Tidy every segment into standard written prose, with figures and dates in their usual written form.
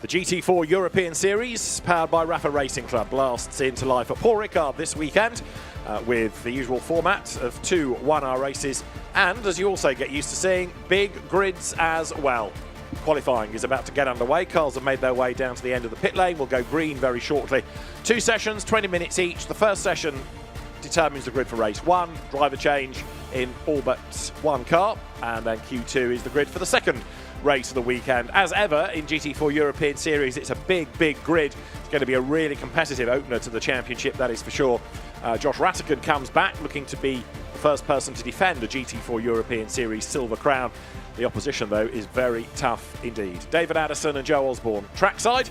The GT4 European Series, powered by RAFA Racing Club, blasts into life at Paul Ricard this weekend with the usual format of 2 one-hour races and, as you also get used to seeing, big grids as well. Qualifying is about to get underway. Cars have made their way down to the end of the pit lane. We'll go green very shortly. 2 sessions, 20 minutes each. The first session determines the grid for race 1, driver change in all but 1 car, and then Q2 is the grid for the second race of the weekend. As ever in GT4 European Series, it's a big grid. It's going to be a really competitive opener to the championship, that is for sure. Josh Ricard comes back looking to be the first person to defend a GT4 European Series silver crown. The opposition, though, is very tough indeed. David Addison and Joe Osborne trackside.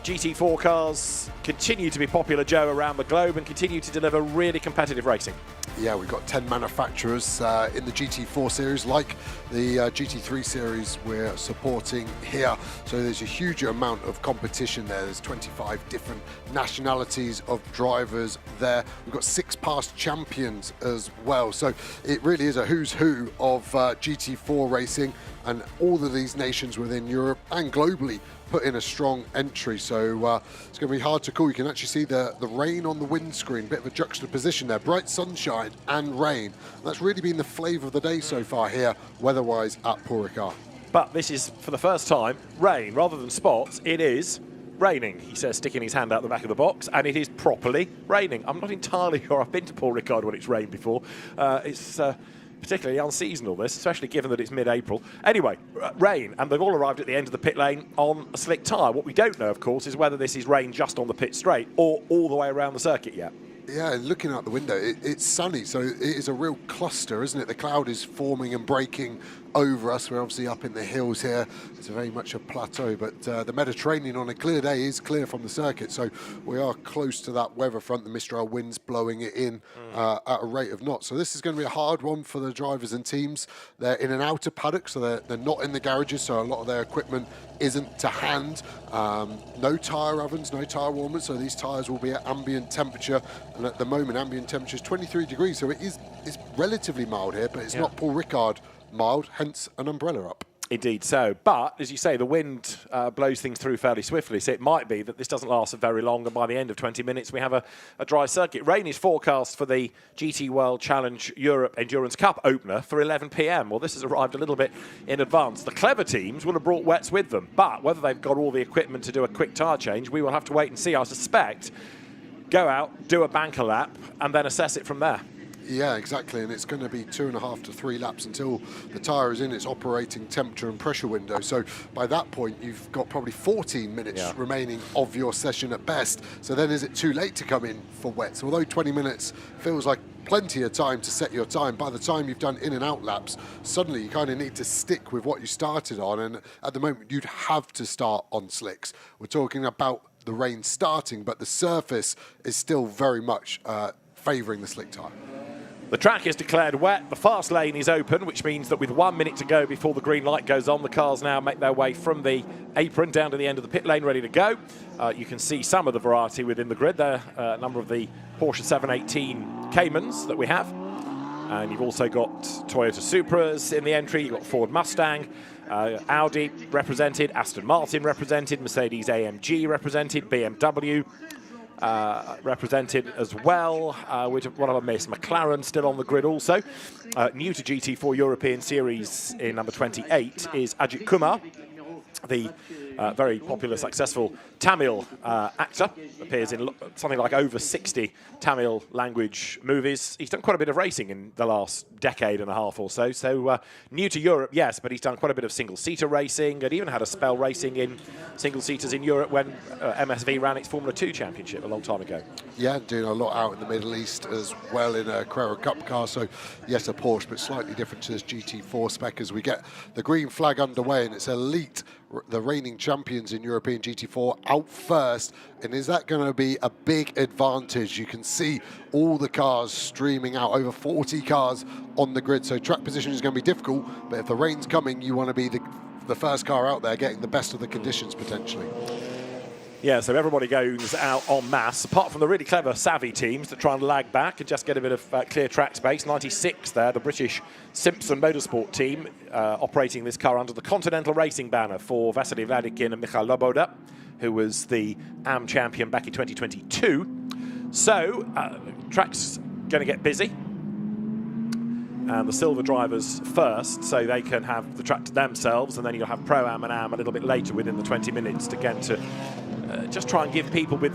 GT4 cars continue to be popular, Joe, around the globe and continue to deliver really competitive racing. Yeah, we've got 10 manufacturers in the GT4 series, like the GT3 series we're supporting here. So there's a huge amount of competition there. There's 25 different nationalities of drivers there. We've got 6 past champions as well. So it really is a who's who of GT4 racing, and all of these nations within Europe and globally put in a strong entry, so it's going to be hard to call. You can actually see the rain on the windscreen, bit of a juxtaposition there, bright sunshine and rain. And that's really been the flavour of the day so far here, weather-wise, at Paul Ricard. But this is, for the first time, rain. Rather than spots, it is raining, he says, sticking his hand out the back of the box, and it is properly raining. I'm not entirely sure I've been to Paul Ricard when it's rained before. It's particularly unseasonal, this, especially given that it's mid-April. Anyway, rain, and they've all arrived at the end of the pit lane on a slick tyre. What we don't know, of course, is whether this is rain just on the pit straight or all the way around the circuit yet. Yeah, looking out the window, it's sunny, so it is a real cluster, isn't it? The cloud is forming and breaking over us. We're obviously up in the hills here. It's very much a plateau, but the Mediterranean on a clear day is clear from the circuit, so we are close to that weather front. The Mistral wind's blowing it in at a rate of knots. So this is going to be a hard one for the drivers and teams. They're in an outer paddock, so they're not in the garages, so a lot of their equipment isn't to hand. No tyre ovens, no tyre warmers, so these tyres will be at ambient temperature, and at the moment ambient temperature is 23 degrees, so it's relatively mild here, but it's not Paul Ricard mild, hence an umbrella up. Indeed so. But, as you say, the wind blows things through fairly swiftly, so it might be that this doesn't last very long, and by the end of 20 minutes we have a dry circuit. Rain is forecast for the GT World Challenge Europe Endurance Cup opener for 11 p.m. Well, this has arrived a little bit in advance. The clever teams will have brought wets with them, but whether they've got all the equipment to do a quick tyre change, we will have to wait and see. I suspect go out, do a banker lap, and then assess it from there. Yeah, exactly, and it's going to be 2.5 to 3 laps until the tyre is in its operating temperature and pressure window. So by that point, you've got probably 14 minutes remaining of your session at best. So then is it too late to come in for wets? Although 20 minutes feels like plenty of time to set your time, by the time you've done in and out laps, suddenly you kind of need to stick with what you started on, and at the moment you'd have to start on slicks. We're talking about the rain starting, but the surface is still very much favouring the slick tyre. The track is declared wet, the fast lane is open, which means that with 1 minute to go before the green light goes on, the cars now make their way from the apron down to the end of the pit lane, ready to go. You can see some of the variety within the grid there, a number of the Porsche 718 Caymans that we have. And you've also got Toyota Supras in the entry, you've got Ford Mustang, Audi represented, Aston Martin represented, Mercedes AMG represented, BMW represented as well. What have I missed? McLaren still on the grid also. New to GT4 European Series in number 28 is Ajit Kumar, the very popular, successful Tamil actor. Appears in something like over 60 Tamil language movies. He's done quite a bit of racing in the last decade and a half or so. So new to Europe, yes, but he's done quite a bit of single-seater racing and even had a spell racing in single-seaters in Europe when MSV ran its Formula 2 championship a long time ago. Yeah, doing a lot out in the Middle East as well in a Carrera Cup car. So yes, a Porsche, but slightly different to this GT4 spec as we get the green flag underway, and it's Elite, the reigning champions in European GT4, out first. And is that going to be a big advantage? You can see all the cars streaming out, over 40 cars on the grid, so track position is going to be difficult, but if the rain's coming, you want to be the first car out there getting the best of the conditions potentially. Yeah, so everybody goes out en masse, apart from the really clever, savvy teams that try and lag back and just get a bit of clear track space. 96 there, the British Simpson Motorsport team operating this car under the Continental Racing banner for Vasily Vladikin and Michal Loboda, who was the AM champion back in 2022. So, track's going to get busy. And the silver drivers first, so they can have the track to themselves, and then you'll have Pro-Am and Am a little bit later within the 20 minutes again to just try and give people with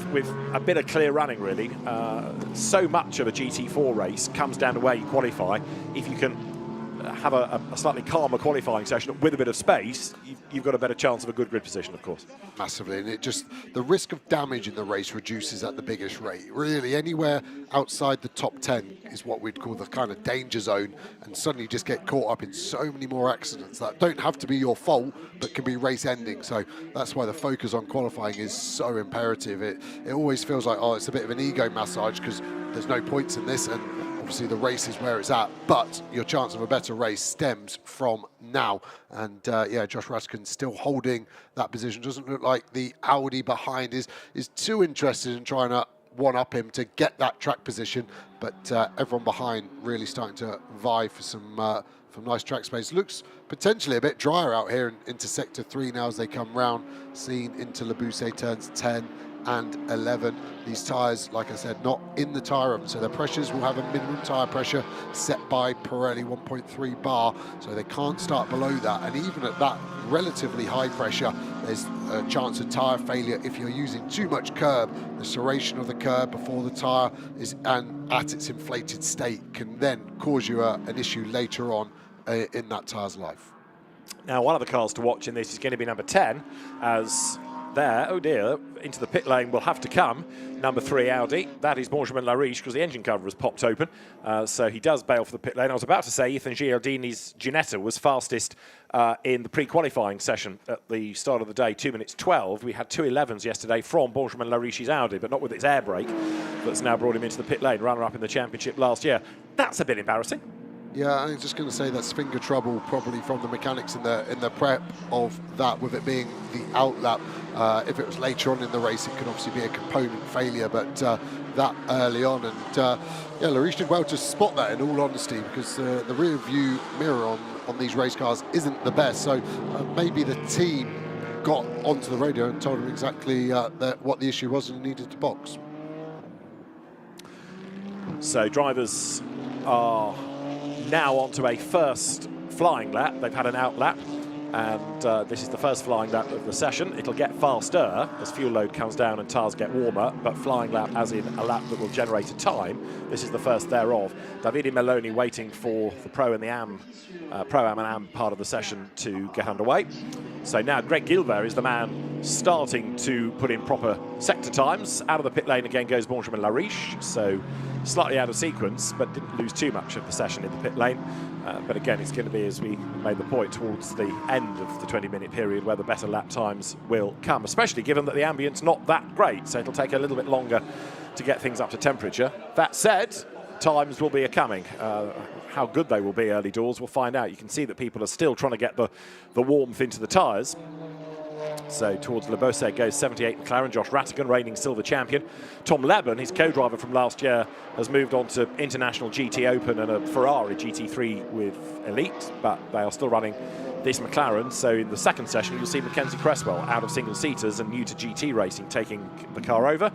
a bit of clear running, really. So much of a GT4 race comes down to where you qualify. If you can have a slightly calmer qualifying session with a bit of space, you've got a better chance of a good grid position, of course. Massively, and the risk of damage in the race reduces at the biggest rate. Really, anywhere outside the top 10 is what we'd call the kind of danger zone, and suddenly you just get caught up in so many more accidents that don't have to be your fault, but can be race ending. So that's why the focus on qualifying is so imperative. It always feels like, oh, it's a bit of an ego massage because there's no points in this, and obviously the race is where it's at, but your chance of a better race stems from now. And yeah, Josh Ratigan still holding that position. Doesn't look like the Audi behind is too interested in trying to one-up him to get that track position, but everyone behind really starting to vie for some nice track space. Looks potentially a bit drier out here into Sector 3 now as they come round, seen into Le Bousset turns 10 and 11. These tyres, like I said, not in the tyre room, so their pressures will have a minimum tyre pressure set by Pirelli, 1.3 bar, so they can't start below that. And even at that relatively high pressure, there's a chance of tyre failure if you're using too much curb. The serration of the curb before the tyre is and at its inflated state can then cause you an issue later on in that tyre's life. Now, one of the cars to watch in this is going to be number 10, as there, oh dear, into the pit lane will have to come number 3 Audi. That is Benjamin Lariche, because the engine cover has popped open, so he does bail for the pit lane. I was about to say Ethan Giardini's Ginetta was fastest in the pre-qualifying session at the start of the day, 2 minutes 12. We had 2:11s yesterday from Benjamin Lariche's Audi, but not with its air brake. That's now brought him into the pit lane, runner-up in the championship last year. That's a bit embarrassing. Yeah, I'm just going to say that's finger trouble probably from the mechanics in the prep of that, with it being the outlap. If it was later on in the race, it could obviously be a component failure, but that early on. And yeah, Lariche did well to spot that, in all honesty, because the rear view mirror on these race cars isn't the best. So maybe the team got onto the radio and told him exactly what the issue was and he needed to box. So drivers are now onto a first flying lap. They've had an out lap, and this is the first flying lap of the session. It'll get faster as fuel load comes down and tyres get warmer, but flying lap as in a lap that will generate a time. This is the first thereof. Davide Meloni waiting for the Pro and the Am, Pro-Am and Am part of the session to get underway. So now Greg Gilbert is the man starting to put in proper sector times. Out of the pit lane again goes Benjamin Lariche, so slightly out of sequence, but didn't lose too much of the session in the pit lane. But again, it's going to be, as we made the point, towards the end of the 20-minute period where the better lap times will come, especially given that the ambient's not that great, so it'll take a little bit longer to get things up to temperature. That said, times will be a-coming. How good they will be early doors, we'll find out. You can see that people are still trying to get the warmth into the tyres. So towards Le Bousset goes 78 McLaren, Josh Ratigan, reigning silver champion. Tom Leben, his co-driver from last year, has moved on to International GT Open and a Ferrari GT3 with Elite, but they are still running this McLaren. So in the second session, you'll see Mackenzie Cresswell out of single-seaters and new to GT racing, taking the car over.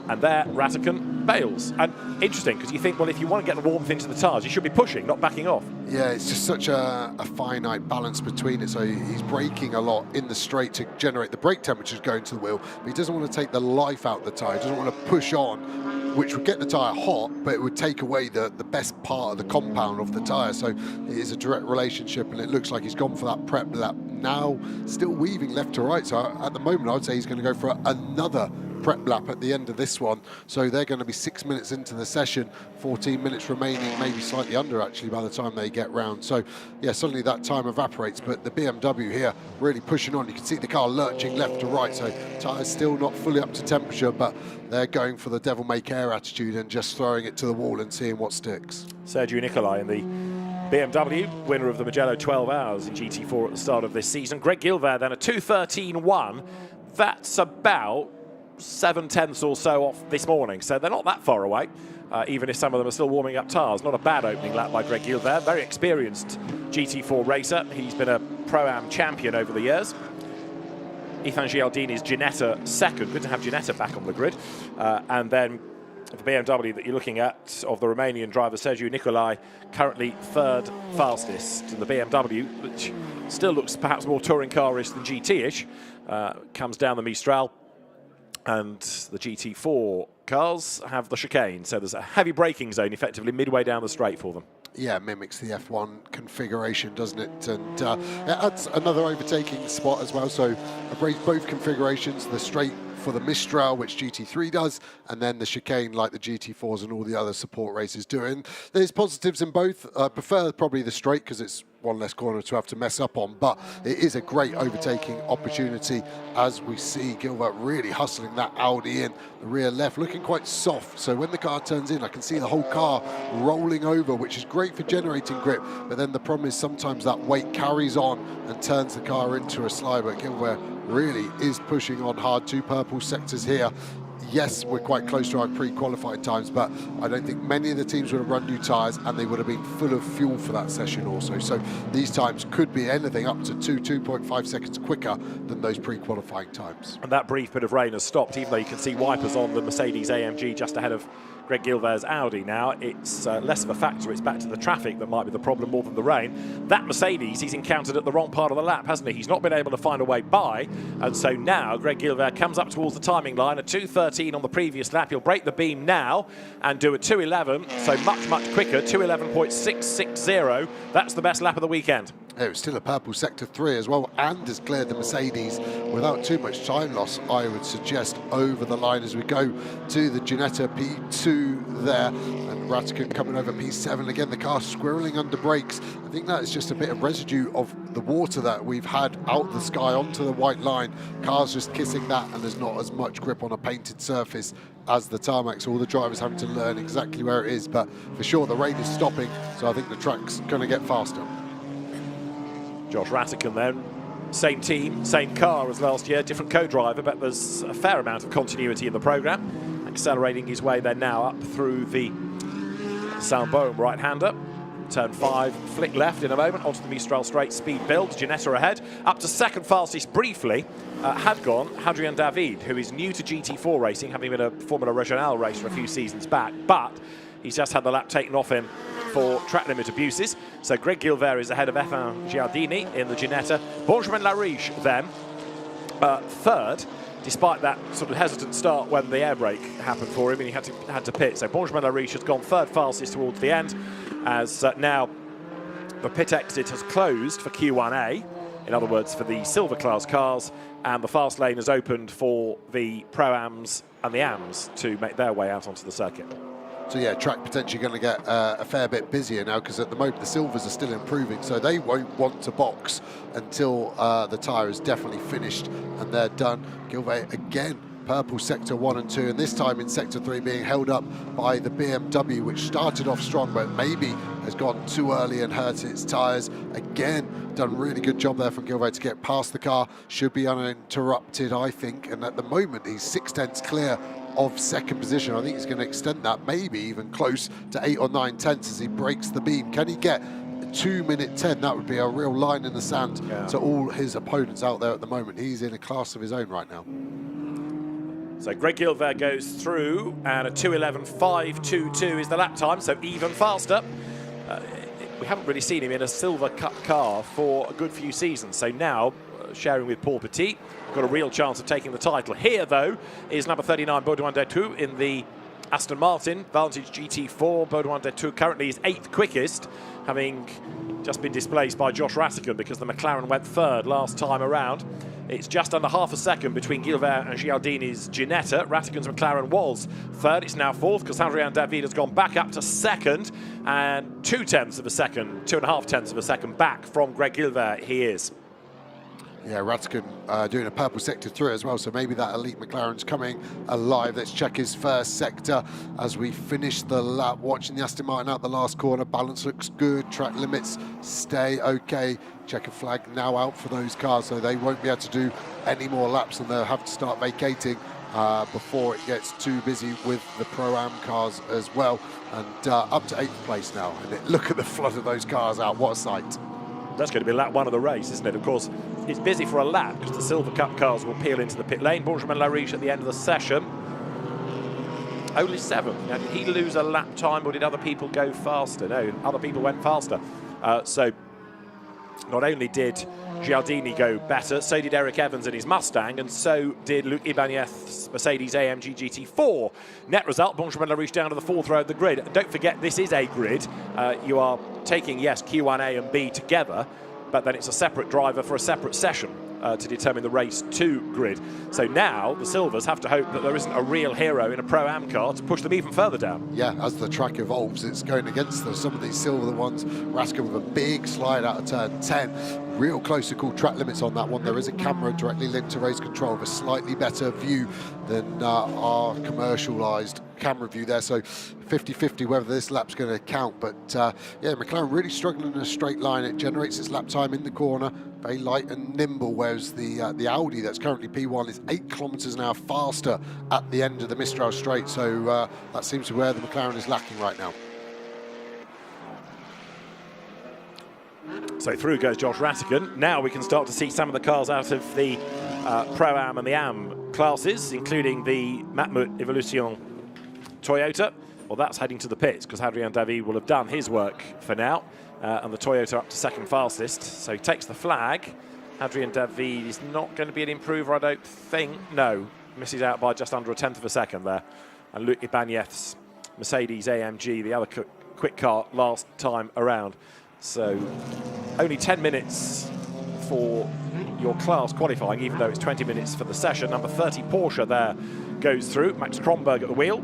And there, Ratigan bails. And interesting, because you think, well, if you want to get the warmth into the tyres, you should be pushing, not backing off. Yeah, it's just such a finite balance between it. So he's braking a lot in the straight to generate the brake temperatures going to the wheel, but he doesn't want to take the life out of the tyre. He doesn't want to push on, which would get the tyre hot, but it would take away the best part of the compound of the tyre. So it is a direct relationship, and it looks like he's gone for that prep lap. Now, still weaving left to right. So at the moment, I would say he's going to go for another prep lap at the end of this one. So they're going to be 6 minutes into the session, 14 minutes remaining, maybe slightly under actually by the time they get round. So yeah, suddenly that time evaporates, but the BMW here really pushing on. You can see the car lurching left to right, so tyres still not fully up to temperature, but they're going for the devil may care attitude and just throwing it to the wall and seeing what sticks. Sergio Nicolai in the BMW, winner of the Mugello 12 Hours in GT4 at the start of this season. Greg Gilbert then a 2:13.1. That's about 7/10 or so off this morning, so they're not that far away, even if some of them are still warming up tyres. Not a bad opening lap by Greg Gilbert, very experienced GT4 racer. He's been a Pro-Am champion over the years. Ethan Gialdini's Ginetta second. Good to have Ginetta back on the grid. And then the BMW that you're looking at of the Romanian driver Sergiu Nicolai, currently third fastest. And the BMW, which still looks perhaps more touring car-ish than GT-ish, comes down the Mistral. And the GT4 cars have the chicane, so there's a heavy braking zone effectively midway down the straight for them. Yeah, it mimics the F1 configuration, doesn't it? And it adds another overtaking spot as well. So both configurations, the straight for the Mistral, which GT3 does, and then the chicane like the GT4s and all the other support races do. And there's positives in both. I prefer probably the straight because it's one less corner to have to mess up on, but it is a great overtaking opportunity as we see Gilbert really hustling that Audi in the rear left, looking quite soft. So when the car turns in, I can see the whole car rolling over, which is great for generating grip. But then the problem is sometimes that weight carries on and turns the car into a slide. But Gilbert really is pushing on hard. 2 purple sectors here. Yes, we're quite close to our pre-qualified times, but I don't think many of the teams would have run new tyres and they would have been full of fuel for that session also. So these times could be anything up to 2.5 seconds quicker than those pre-qualifying times. And that brief bit of rain has stopped, even though you can see wipers on the Mercedes AMG just ahead of Greg Gilbert's Audi now. It's less of a factor. It's back to the traffic that might be the problem more than the rain. That Mercedes he's encountered at the wrong part of the lap, hasn't he? He's not been able to find a way by, and so now Greg Gilbert comes up towards the timing line, a 2:13 on the previous lap. He'll break the beam now and do a 2:11, so much quicker, 2:11.660. That's the best lap of the weekend. It was still a purple sector 3 as well, and has cleared the Mercedes without too much time loss, I would suggest, over the line as we go to the Ginetta P2 there, and Ratican coming over P7 again. The car squirreling under brakes. I think that is just a bit of residue of the water that we've had out the sky onto the white line. Cars just kissing that, and there's not as much grip on a painted surface as the tarmac, so all the drivers having to learn exactly where it is. But for sure the rain is stopping, so I think the track's going to get faster. Josh Ratican then, same team, same car as last year, different co-driver, but there's a fair amount of continuity in the programme. Accelerating his way then now up through the Saint-Baume right-hander. Turn 5, flick left in a moment, onto the Mistral straight, speed build, Ginetta ahead. Up to second fastest briefly had gone Hadrian David, who is new to GT4 racing, having been a Formula Regionale racer a few seasons back, but he's just had the lap taken off him for track limit abuses. So Greg Gilbert is ahead of Ethan Giardini in the Ginetta. Benjamin Lariche then third, despite that sort of hesitant start when the air brake happened for him and he had to pit. So Benjamin Lariche has gone third fastest towards the end, as now the pit exit has closed for Q1A, in other words for the silver class cars, and the fast lane has opened for the Pro-Ams and the AMs to make their way out onto the circuit. So yeah, track potentially going to get a fair bit busier now, because at the moment the silvers are still improving, so they won't want to box until the tyre is definitely finished and they're done. Gilbert again, purple sector 1 and 2, and this time in sector 3 being held up by the BMW, which started off strong but maybe has gone too early and hurt its tyres. Again, done really good job there from Gilbert to get past the car. Should be uninterrupted, I think, and at the moment he's 6/10 clear of second position. I think he's going to extend that, maybe even close to 8 or 9 tenths as he breaks the beam. Can he get 2:10? That would be a real line in the sand to all his opponents out there at the moment. He's in a class of his own right now. So Greg Gilbert goes through, and a 2:11.522 is the lap time, so even faster. We haven't really seen him in a silver cup car for a good few seasons, so now sharing with Paul Petit, got a real chance of taking the title. Here, though, is number 39, Baudouin Detou, in the Aston Martin Vantage GT4. Baudouin Detou currently is 8th quickest, having just been displaced by Josh Ratican because the McLaren went third last time around. It's just under half a second between Gilbert and Giardini's Ginetta. Ratican's McLaren was third. It's now fourth because Hadrian David has gone back up to second, and 2/10 of a second, 2.5 of a second back from Greg Gilbert he is. Yeah, Ratican doing a purple sector 3 as well, so maybe that elite McLaren's coming alive. Let's check his first sector as we finish the lap. Watching the Aston Martin out the last corner. Balance looks good. Track limits stay okay. Checker flag now out for those cars, so they won't be able to do any more laps and they'll have to start vacating before it gets too busy with the Pro-Am cars as well. And up to 8th place now. And look at the flood of those cars out. What a sight. That's going to be lap 1 of the race, isn't it? Of course, it's busy for a lap because the Silver Cup cars will peel into the pit lane. Benjamin Lariche at the end of the session. Only 7. Now, did he lose a lap time or did other people go faster? No, other people went faster. So not only did Giardini go better, so did Eric Evans in his Mustang, and so did Luc Ibanez's Mercedes AMG GT4. Net result, Benjamin Lariche down to the 4th row of the grid. And don't forget, this is a grid. You are taking, yes, Q1A and B together, but then it's a separate driver for a separate session to determine the race 2 grid. So now the Silvers have to hope that there isn't a real hero in a Pro-Am car to push them even further down. Yeah, as the track evolves, it's going against them. Some of these Silver ones, Raska with a big slide out of turn 10. Real close to call track limits on that one. There is a camera directly linked to race control with a slightly better view than our commercialised camera view there. So 50-50 whether this lap's going to count. But yeah, McLaren really struggling in a straight line. It generates its lap time in the corner, very light and nimble, whereas the Audi that's currently P1 is 8 kilometres an hour faster at the end of the Mistral straight. So that seems to be where the McLaren is lacking right now. So through goes Josh Rattigan. Now we can start to see some of the cars out of the Pro-Am and the Am classes, including the Matmut Evolution Toyota. Well, that's heading to the pits because Adrien David will have done his work for now. And the Toyota up to 2nd fastest. So he takes the flag. Adrien David is not going to be an improver, I don't think. No, misses out by just under 1/10 of a second there. And Luc Ibanez's Mercedes AMG, the other quick car last time around. So only 10 minutes for your class qualifying, even though it's 20 minutes for the session. Number 30 Porsche there goes through. Max Kronberg at the wheel.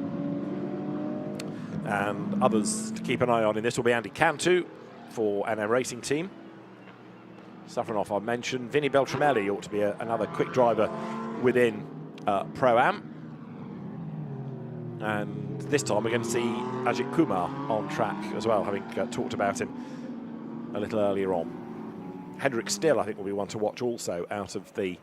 And others to keep an eye on in this will be Andy Cantu for NM Racing Team. Safronov I mentioned. Vinny Beltramelli ought to be another quick driver within Pro-Am. And this time we're going to see Ajit Kumar on track as well, having talked about him a little earlier on. Hendrik Still, I think, will be one to watch also out of the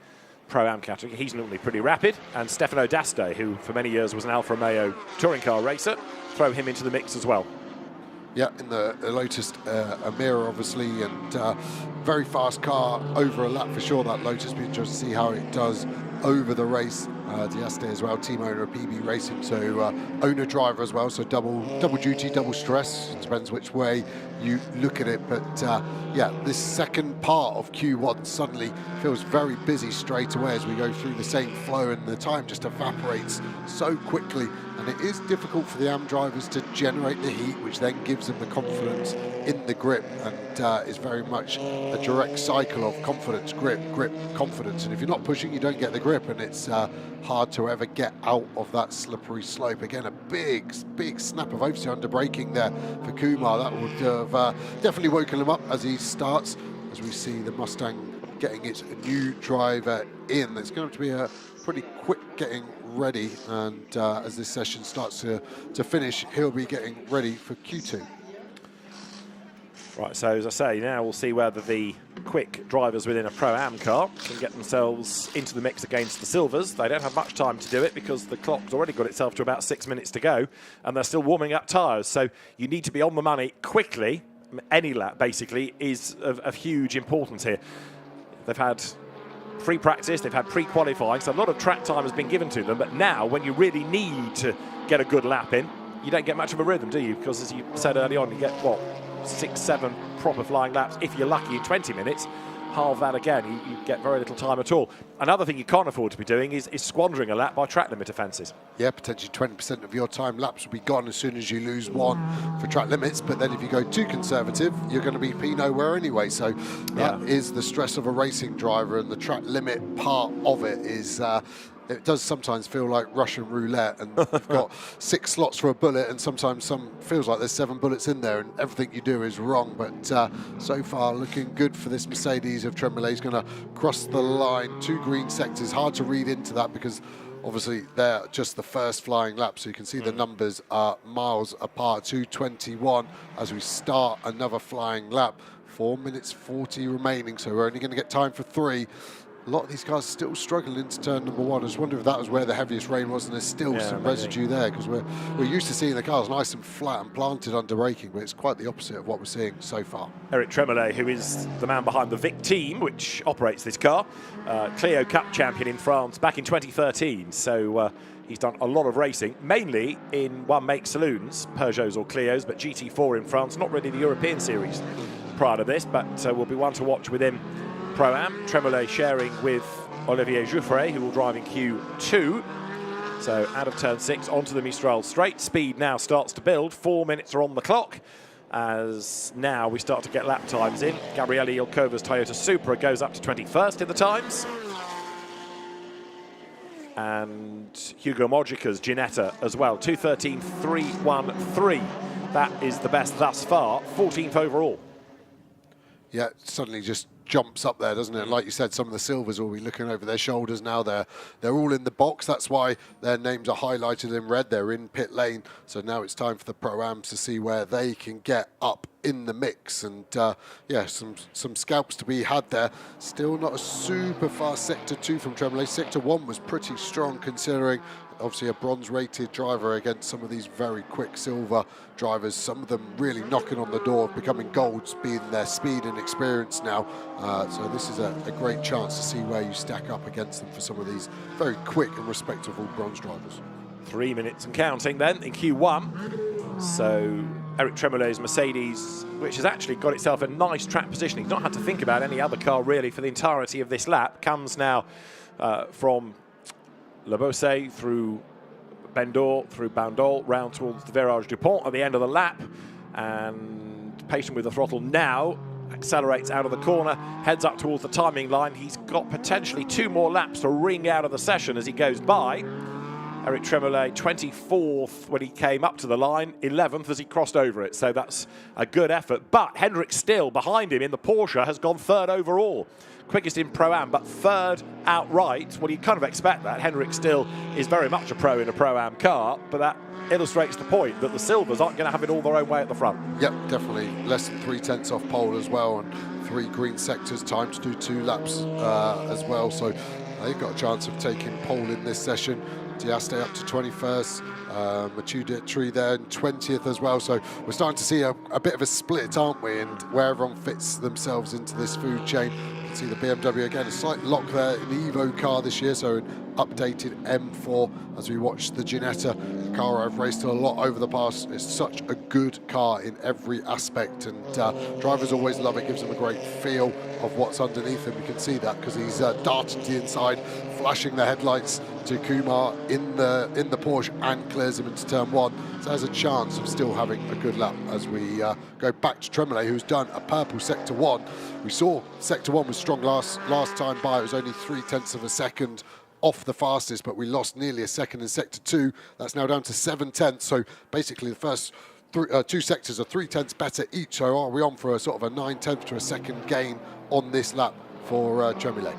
Pro-Am category. He's normally pretty rapid. And Stefano D'Aste, who for many years was an Alfa Romeo touring car racer, throw him into the mix as well. Yeah, in the Lotus Emira, obviously, and very fast car over a lap for sure, that Lotus. Be interested to see how it does over the race. D'Aste as well, team owner of PB Racing, so owner driver as well, so double duty, double stress. It depends which way you look at it, but yeah, this second part of Q1 suddenly feels very busy straight away as we go through the same flow, and the time just evaporates so quickly, and it is difficult for the Am drivers to generate the heat, which then gives them the confidence in the grip, and is very much a direct cycle of confidence, grip, confidence, and if you're not pushing, you don't get the grip, and it's hard to ever get out of that slippery slope. Again, a big snap of oversteer under braking there for Kumar. That would have definitely woken him up as he starts, as we see the Mustang getting its new driver in. It's going to be a pretty quick getting ready, and as this session starts to finish, he'll be getting ready for Q2. Right, so as I say, now we'll see whether the quick drivers within a Pro-Am car can get themselves into the mix against the Silvers. They don't have much time to do it because the clock's already got itself to about 6 minutes to go, and they're still warming up tyres. So you need to be on the money quickly. Any lap, basically, is of huge importance here. They've had free practice, they've had pre-qualifying, so a lot of track time has been given to them. But now, when you really need to get a good lap in, you don't get much of a rhythm, do you? Because as you said early on, you get, what, 6-7 proper flying laps, if you're lucky, in 20 minutes. Halve that again, you get very little time at all. Another thing you can't afford to be doing is squandering a lap by track limit offences. Yeah, potentially 20% of your time laps will be gone as soon as you lose one for track limits, but then if you go too conservative, you're going to be nowhere anyway. So that is the stress of a racing driver, and the track limit part of it is it does sometimes feel like Russian roulette, and you've got 6 slots for a bullet, and sometimes feels like there's 7 bullets in there, and everything you do is wrong. But so far, looking good for this Mercedes of Tremblay. He's going to cross the line. 2 green sectors. Hard to read into that because obviously they're just the first flying lap, so you can see the numbers are miles apart. 2:21 as we start another flying lap. 4 minutes 40 remaining, so we're only going to get time for 3. A lot of these cars still struggling into turn number 1. I just wonder if that was where the heaviest rain was, and there's still some residue there, because we're used to seeing the cars nice and flat and planted under braking, but it's quite the opposite of what we're seeing so far. Eric Tremollet, who is the man behind the Vic team, which operates this car, Clio Cup champion in France back in 2013. So he's done a lot of racing, mainly in one-make saloons, Peugeots or Clios, but GT4 in France, not really the European series prior to this, but will be one to watch with him. Pro-Am, Tremollet sharing with Olivier Jouffret, who will drive in Q2. So out of turn 6 onto the Mistral straight. Speed now starts to build. 4 minutes are on the clock as now we start to get lap times in. Gabriele Ilkova's Toyota Supra goes up to 21st in the times. And Hugo Mojica's Ginetta as well, 2:13.313. That is the best thus far, 14th overall. Yeah, suddenly just jumps up there, doesn't it? Like you said, some of the silvers will be looking over their shoulders now. They're all in the box. That's why their names are highlighted in red. They're in pit lane. So now it's time for the Pro-Ams to see where they can get up in the mix. And yeah, some scalps to be had there. Still not a super fast Sector 2 from Tremollet. Sector 1 was pretty strong, considering obviously a bronze-rated driver against some of these very quick silver drivers, some of them really knocking on the door of becoming golds, being their speed and experience now. So this is a great chance to see where you stack up against them for some of these very quick and respectable bronze drivers. 3 minutes and counting then in Q1. So Eric Tremollet's Mercedes, which has actually got itself a nice track positioning, he's not had to think about any other car really for the entirety of this lap, comes now from Le Beausset through Bendor, through Bandol, round towards the Virage du Pont at the end of the lap, and patient with the throttle now, accelerates out of the corner, heads up towards the timing line. He's got potentially 2 more laps to wring out of the session as he goes by. Eric Tremollet 24th when he came up to the line, 11th as he crossed over it, so that's a good effort. But Hendrik Still behind him in the Porsche has gone 3rd overall. Quickest in Pro-Am, but 3rd outright. Well, you kind of expect that. Hendrik Still is very much a pro in a Pro-Am car, but that illustrates the point that the silvers aren't going to have it all their own way at the front. Yep, definitely. Less than 3/10 off pole as well, and 3 green sectors, time to do 2 laps as well. So they've got a chance of taking pole in this session. Diaste up to 21st, Mathieu Ditry there in 20th as well. So we're starting to see a bit of a split, aren't we? And where everyone fits themselves into this food chain. You can see the BMW again, a slight lock there in the Evo car this year, so an updated M4 as we watch the Ginetta, a car I've raced a lot over the past. It's such a good car in every aspect, and drivers always love it. Gives them a great feel of what's underneath him. You can see that because he's darting to the inside, flashing the headlights to Kumar in the Porsche, and clears him into turn 1. So there's a chance of still having a good lap as we go back to Tremollet, who's done a purple Sector 1. We saw Sector 1 was strong last time by. It was only 0.3 of a second off the fastest, but we lost nearly a second in Sector 2. That's now down to 0.7. So basically the first 2 sectors are 0.3 better each. So are we on for a sort of a 0.9 to a second gain on this lap for Tremollet?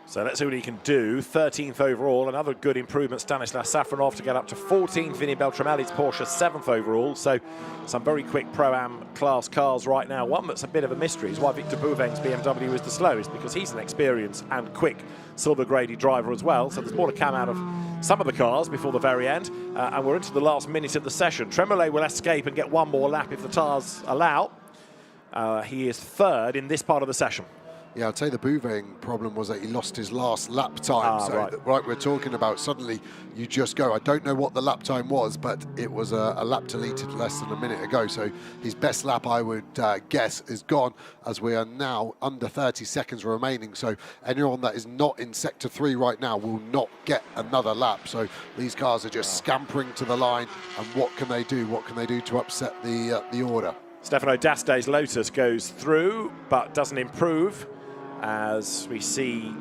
So let's see what he can do. 13th overall, another good improvement. Stanislas Safronov to get up to 14th. Vinny Beltramelli's Porsche 7th overall. So some very quick Pro-Am class cars right now. One that's a bit of a mystery is why Victor Bouveng's BMW is the slowest, because he's an experienced and quick silver grady driver as well. So there's more to come out of some of the cars before the very end. And we're into the last minute of the session. Tremollet will escape and get 1 more lap if the tyres allow. He is 3rd in this part of the session. Yeah, I'd say the Bouveng problem was that he lost his last lap time. Right, we're talking about suddenly you just go. I don't know what the lap time was, but it was a lap deleted less than a minute ago. So his best lap, I would guess, is gone, as we are now under 30 seconds remaining. So anyone that is not in Sector 3 right now will not get another lap. So these cars are just scampering to the line. And what can they do? What can they do to upset the order? Stefano Daste's Lotus goes through, but doesn't improve, as we see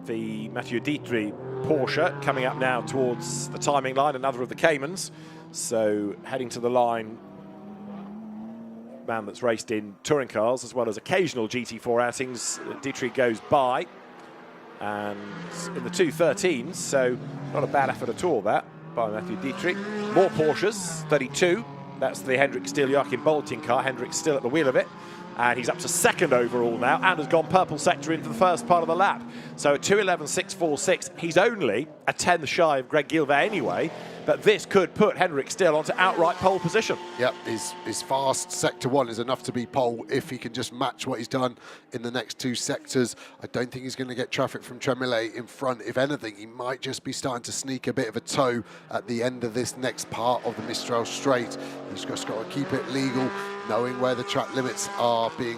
the Mathieu Ditry Porsche coming up now towards the timing line, another of the Caymans. So heading to the line, man that's raced in touring cars as well as occasional GT4 outings. Ditry goes by, and in the 2:13s, so not a bad effort at all that by Mathieu Ditry. More Porsches, 32. That's the Hendrik Still Joachim Bolting car. Hendrik still at the wheel of it. and he's up to second overall now and has gone purple sector into the first part of the lap. So 2:11.646, he's only a 10th shy of Greg Gilvet anyway, but this could put Henrik Still onto outright pole position. Yep, his fast sector 1 is enough to be pole if he can just match what he's done in the next 2 sectors. I don't think he's going to get traffic from Tremblay in front. If anything, he might just be starting to sneak a bit of a toe at the end of this next part of the Mistral Straight. He's just got to keep it legal, knowing where the track limits are being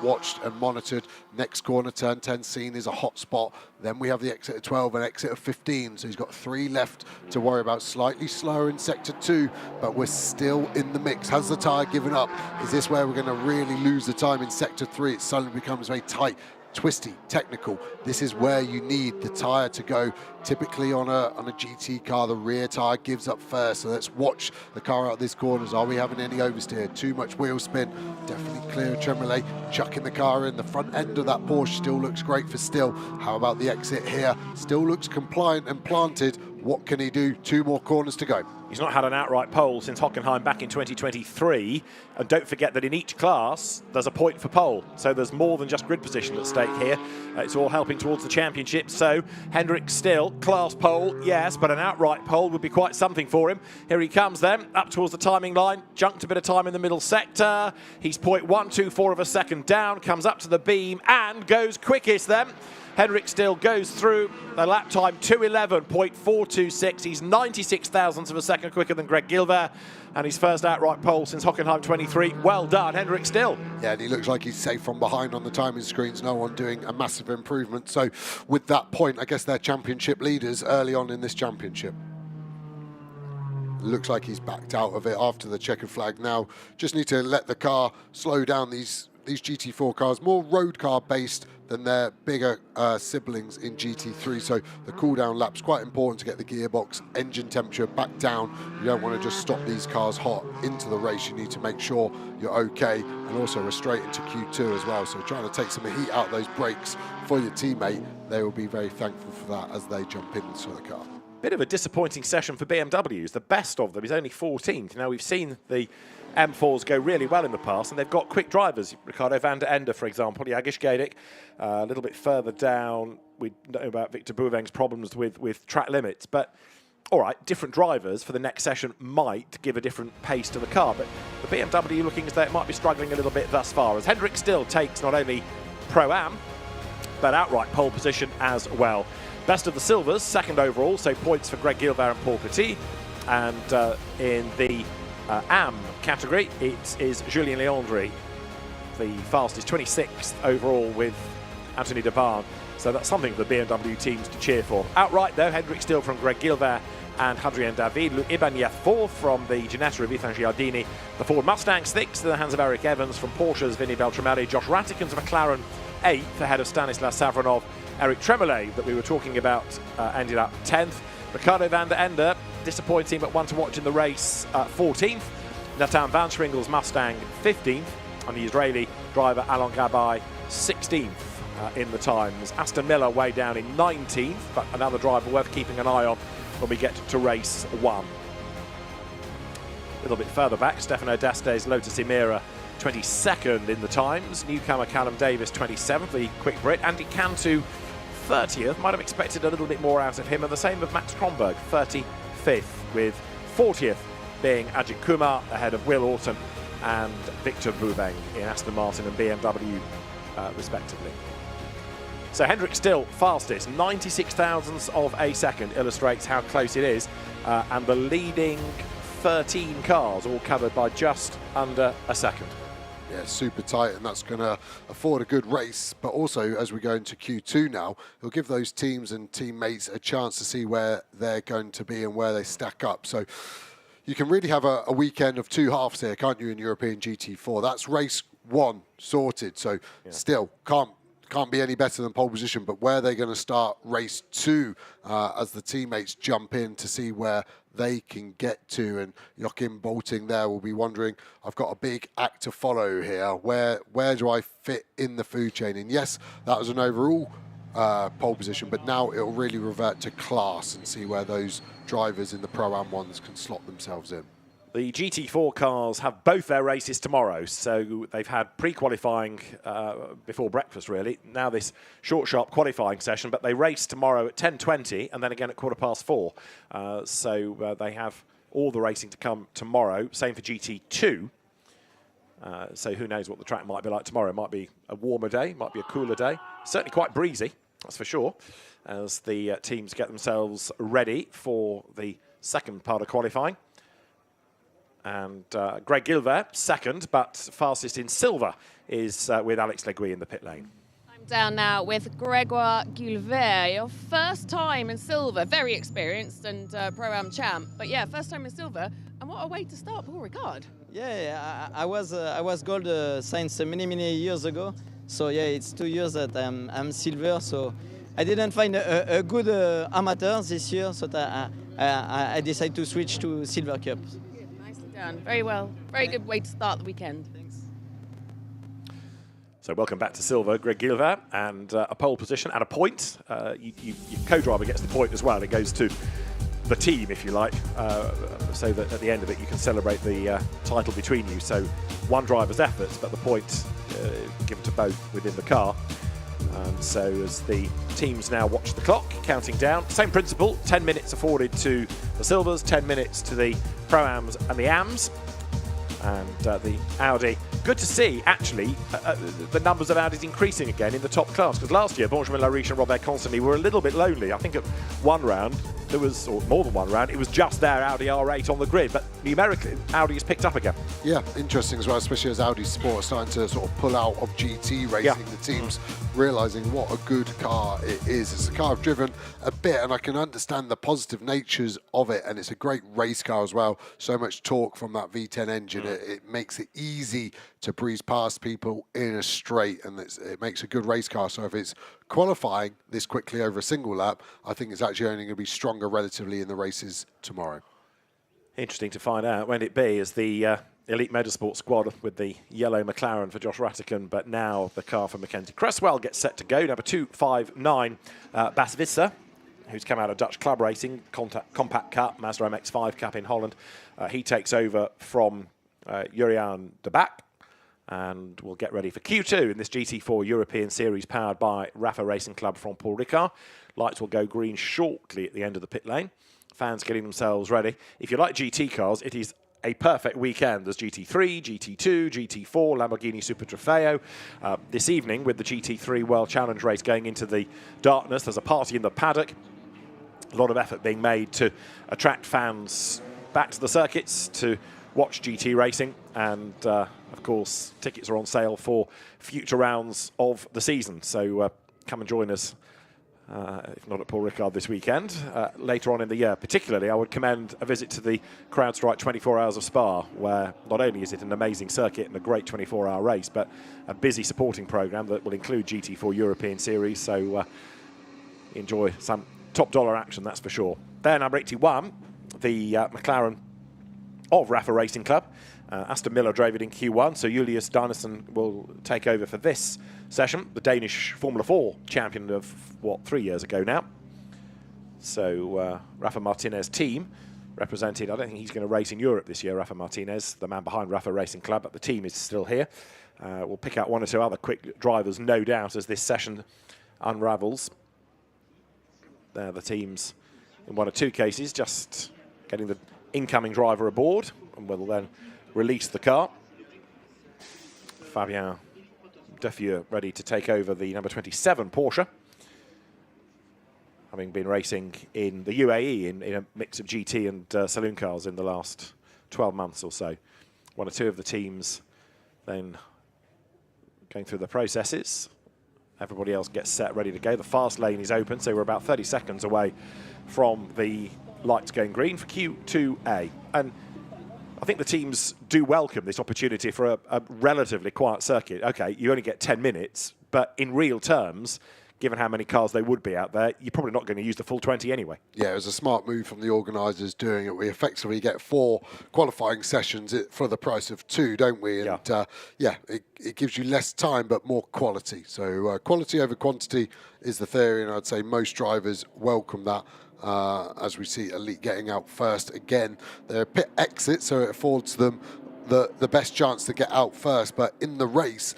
watched and monitored. Next corner, turn 10 seen is a hot spot. Then we have the exit of 12 and exit of 15. So he's got 3 left to worry about. Slightly slower in sector 2, but we're still in the mix. Has the tyre given up? Is this where we're going to really lose the time in sector 3? It suddenly becomes very tight, twisty, technical. This is where you need the tyre to go. Typically on a GT car, the rear tyre gives up first. So let's watch the car out this corners. Are we having any oversteer? Too much wheel spin? Definitely clear of Tremblay. Chucking the car in. The front end of that Porsche still looks great for Still. How about the exit here? Still looks compliant and planted. What can he do? 2 more corners to go. He's not had an outright pole since Hockenheim back in 2023. And don't forget that in each class, there's a point for pole. So there's more than just grid position at stake here. It's all helping towards the championship. So Henrik Still, class pole, yes, but an outright pole would be quite something for him. Here he comes then, up towards the timing line. Junked a bit of time in the middle sector. He's 0.124 of a second down, comes up to the beam and goes quickest then. Henrik Still goes through a lap time 2:11.426. He's 96 thousandths of a second quicker than Greg Gilvet, and his first outright pole since Hockenheim 23. Well done, Henrik Still. Yeah, and he looks like he's safe from behind on the timing screens. No one doing a massive improvement. So with that point, I guess they're championship leaders early on in this championship. Looks like he's backed out of it after the checkered flag. Now, just need to let the car slow down. These GT4 cars, more road car based than their bigger siblings in GT3. So the cool down lap's quite important to get the gearbox engine temperature back down. You don't want to just stop these cars hot into the race. You need to make sure you're okay, and also we're straight into Q2 as well. So trying to take some heat out of those brakes for your teammate. They will be very thankful for that as they jump into the car. Bit of a disappointing session for BMWs. The best of them is only 14th. Now, we've seen the M4s go really well in the past, and they've got quick drivers. Ricardo van der Ende, for example, Jagish Gedic. A little bit further down, we know about Victor Bouveng's problems with track limits. But, all right, different drivers for the next session might give a different pace to the car. But the BMW looking as though it might be struggling a little bit thus far, as Henrik Still takes not only Pro-Am, but outright pole position as well. Best of the silvers, second overall, so points for Greg Gilvet and Paul Petit. And in the AM category, it is Julien Leandri, the fastest, 26th overall with Anthony Debarn. So that's something for the BMW teams to cheer for. Outright though, Henrik Still from Greg Gilvet and Hadrien David. Luc Ibanez fourth from the Ginetta of Ethan Giardini. The Ford Mustang sixth in the hands of Eric Evans. From Porsche's Vinny Beltrameli. Josh Rattigan's McLaren eighth ahead of Stanislas Savronov. Eric Tremblay, that we were talking about, ended up 10th. Ricardo van der Ende, disappointing but one to watch in the race, 14th. Nathan Van Schringel's Mustang 15th, and the Israeli driver Alon Gabay 16th in the times. Aston Miller way down in 19th, but another driver worth keeping an eye on when we get to race 1. A little bit further back, Stefano D'Aste's Lotus Emira 22nd in the times. Newcomer Callum Davis 27th, the quick Brit. Andy Cantu 30th, might have expected a little bit more out of him, and the same of Max Kronberg 35th, with 40th being Ajit Kumar ahead of Will Orton and Victor Bouveng in Aston Martin and BMW respectively. So Henrik Still fastest, 96 thousandths of a second, illustrates how close it is, and the leading 13 cars all covered by just under a second. Yeah, super tight, and that's going to afford a good race. But also, as we go into Q2 now, it'll give those teams and teammates a chance to see where they're going to be and where they stack up. So you can really have a weekend of 2 halves here, can't you, in European GT4? That's race 1 sorted. So yeah. Still can't be any better than pole position, but where they're going to start race 2 as the teammates jump in to see where they can get to. And Joachim Bolting there will be wondering, I've got a big act to follow here. Where do I fit in the food chain? And yes, that was an overall pole position, but now it'll really revert to class and see where those drivers in the Pro-Am ones can slot themselves in. The GT4 cars have both their races tomorrow, so they've had pre-qualifying before breakfast, really. Now this short, sharp qualifying session, but they race tomorrow at 10:20 and then again at 4:15. So they have all the racing to come tomorrow. Same for GT2. So who knows what the track might be like tomorrow. It might be a warmer day, might be a cooler day. Certainly quite breezy, that's for sure, as the teams get themselves ready for the second part of qualifying. And Greg Gilbert, second, but fastest in silver, is with Alex Legui in the pit lane. I'm down now with Gregoire Gilbert. Your first time in silver, very experienced and Pro-Am champ. But yeah, first time in silver. And what a way to start, Paul Ricard. Yeah, I was gold since many years ago. So yeah, it's 2 years that I'm silver. So I didn't find a good amateur this year, so that I decided to switch to Silver Cup. Nicely done. Very well. Very good way to start the weekend. Thanks. So welcome back to silver, Greg Gilbert, and a pole position and a point. Your co-driver gets the point as well. It goes to the team, if you like, so that at the end of it you can celebrate the title between you. So one driver's efforts, but the point given to both within the car. So as the teams now watch the clock, counting down, same principle, 10 minutes afforded to the silvers, 10 minutes to the Pro-Ams and the Ams. And the Audi, good to see, actually, the numbers of Audis increasing again in the top class. Because last year, Benjamin Lariche and Robert Constantly were a little bit lonely. I think at one round, there was, or more than one round, it was just their Audi R8 on the grid. But numerically, Audi has picked up again. Yeah, interesting as well, especially as Audi Sport are starting to sort of pull out of GT racing. Yeah. The teams realising what a good car it is. It's a car I've driven a bit, and I can understand the positive natures of it. And it's a great race car as well. So much torque from that V10 engine. It makes it easy to breeze past people in a straight, and it makes a good race car. So if it's qualifying this quickly over a single lap, I think it's actually only going to be stronger relatively in the races tomorrow. Interesting to find out when it be as the Elite Motorsport squad with the yellow McLaren for Josh Rattican, but now the car for Mackenzie Cresswell gets set to go. Number 259, Bas Visser, who's come out of Dutch Club Racing, Compact Cup, Mazda MX-5 Cup in Holland. He takes over from Juriaan de Back, and we'll get ready for Q2 in this GT4 European Series powered by RAFA Racing Club from Paul Ricard. Lights will go green shortly at the end of the pit lane. Fans getting themselves ready. If you like GT cars, it is a perfect weekend. There's GT3, GT2, GT4, Lamborghini Super Trofeo. This evening, with the GT3 World Challenge race going into the darkness, there's a party in the paddock. A lot of effort being made to attract fans back to the circuits to watch GT racing, and of course tickets are on sale for future rounds of the season, so come and join us, if not at Paul Ricard this weekend, later on in the year. Particularly I would commend a visit to the CrowdStrike 24 Hours of Spa, where not only is it an amazing circuit and a great 24-hour race, but a busy supporting programme that will include GT4 European Series, so enjoy some top dollar action, that's for sure. There, number 81, the McLaren of RAFA Racing Club. Aston Miller drove it in Q1, so Julius Danielsen will take over for this session. The Danish Formula 4 champion of, 3 years ago now. So Rafa Martinez team represented, I don't think he's going to race in Europe this year, Rafa Martinez, the man behind RAFA Racing Club, but the team is still here. We'll pick out one or two other quick drivers, no doubt, as this session unravels. There the teams in one or two cases, just getting the incoming driver aboard, and will then release the car. Fabien Defieux ready to take over the number 27 Porsche, having been racing in the UAE in a mix of GT and saloon cars in the last 12 months or so. One or two of the teams then going through the processes. Everybody else gets set, ready to go. The fast lane is open, so we're about 30 seconds away from the lights going green for Q2A. And I think the teams do welcome this opportunity for a relatively quiet circuit. Okay, you only get 10 minutes, but in real terms, given how many cars there would be out there, you're probably not going to use the full 20 anyway. Yeah, it was a smart move from the organisers doing it. We effectively get 4 qualifying sessions for the price of 2, don't we? And it gives you less time but more quality. So quality over quantity is the theory, and I'd say most drivers welcome that as we see Elite getting out first again. They're a pit exit, so it affords them the best chance to get out first, but in the race,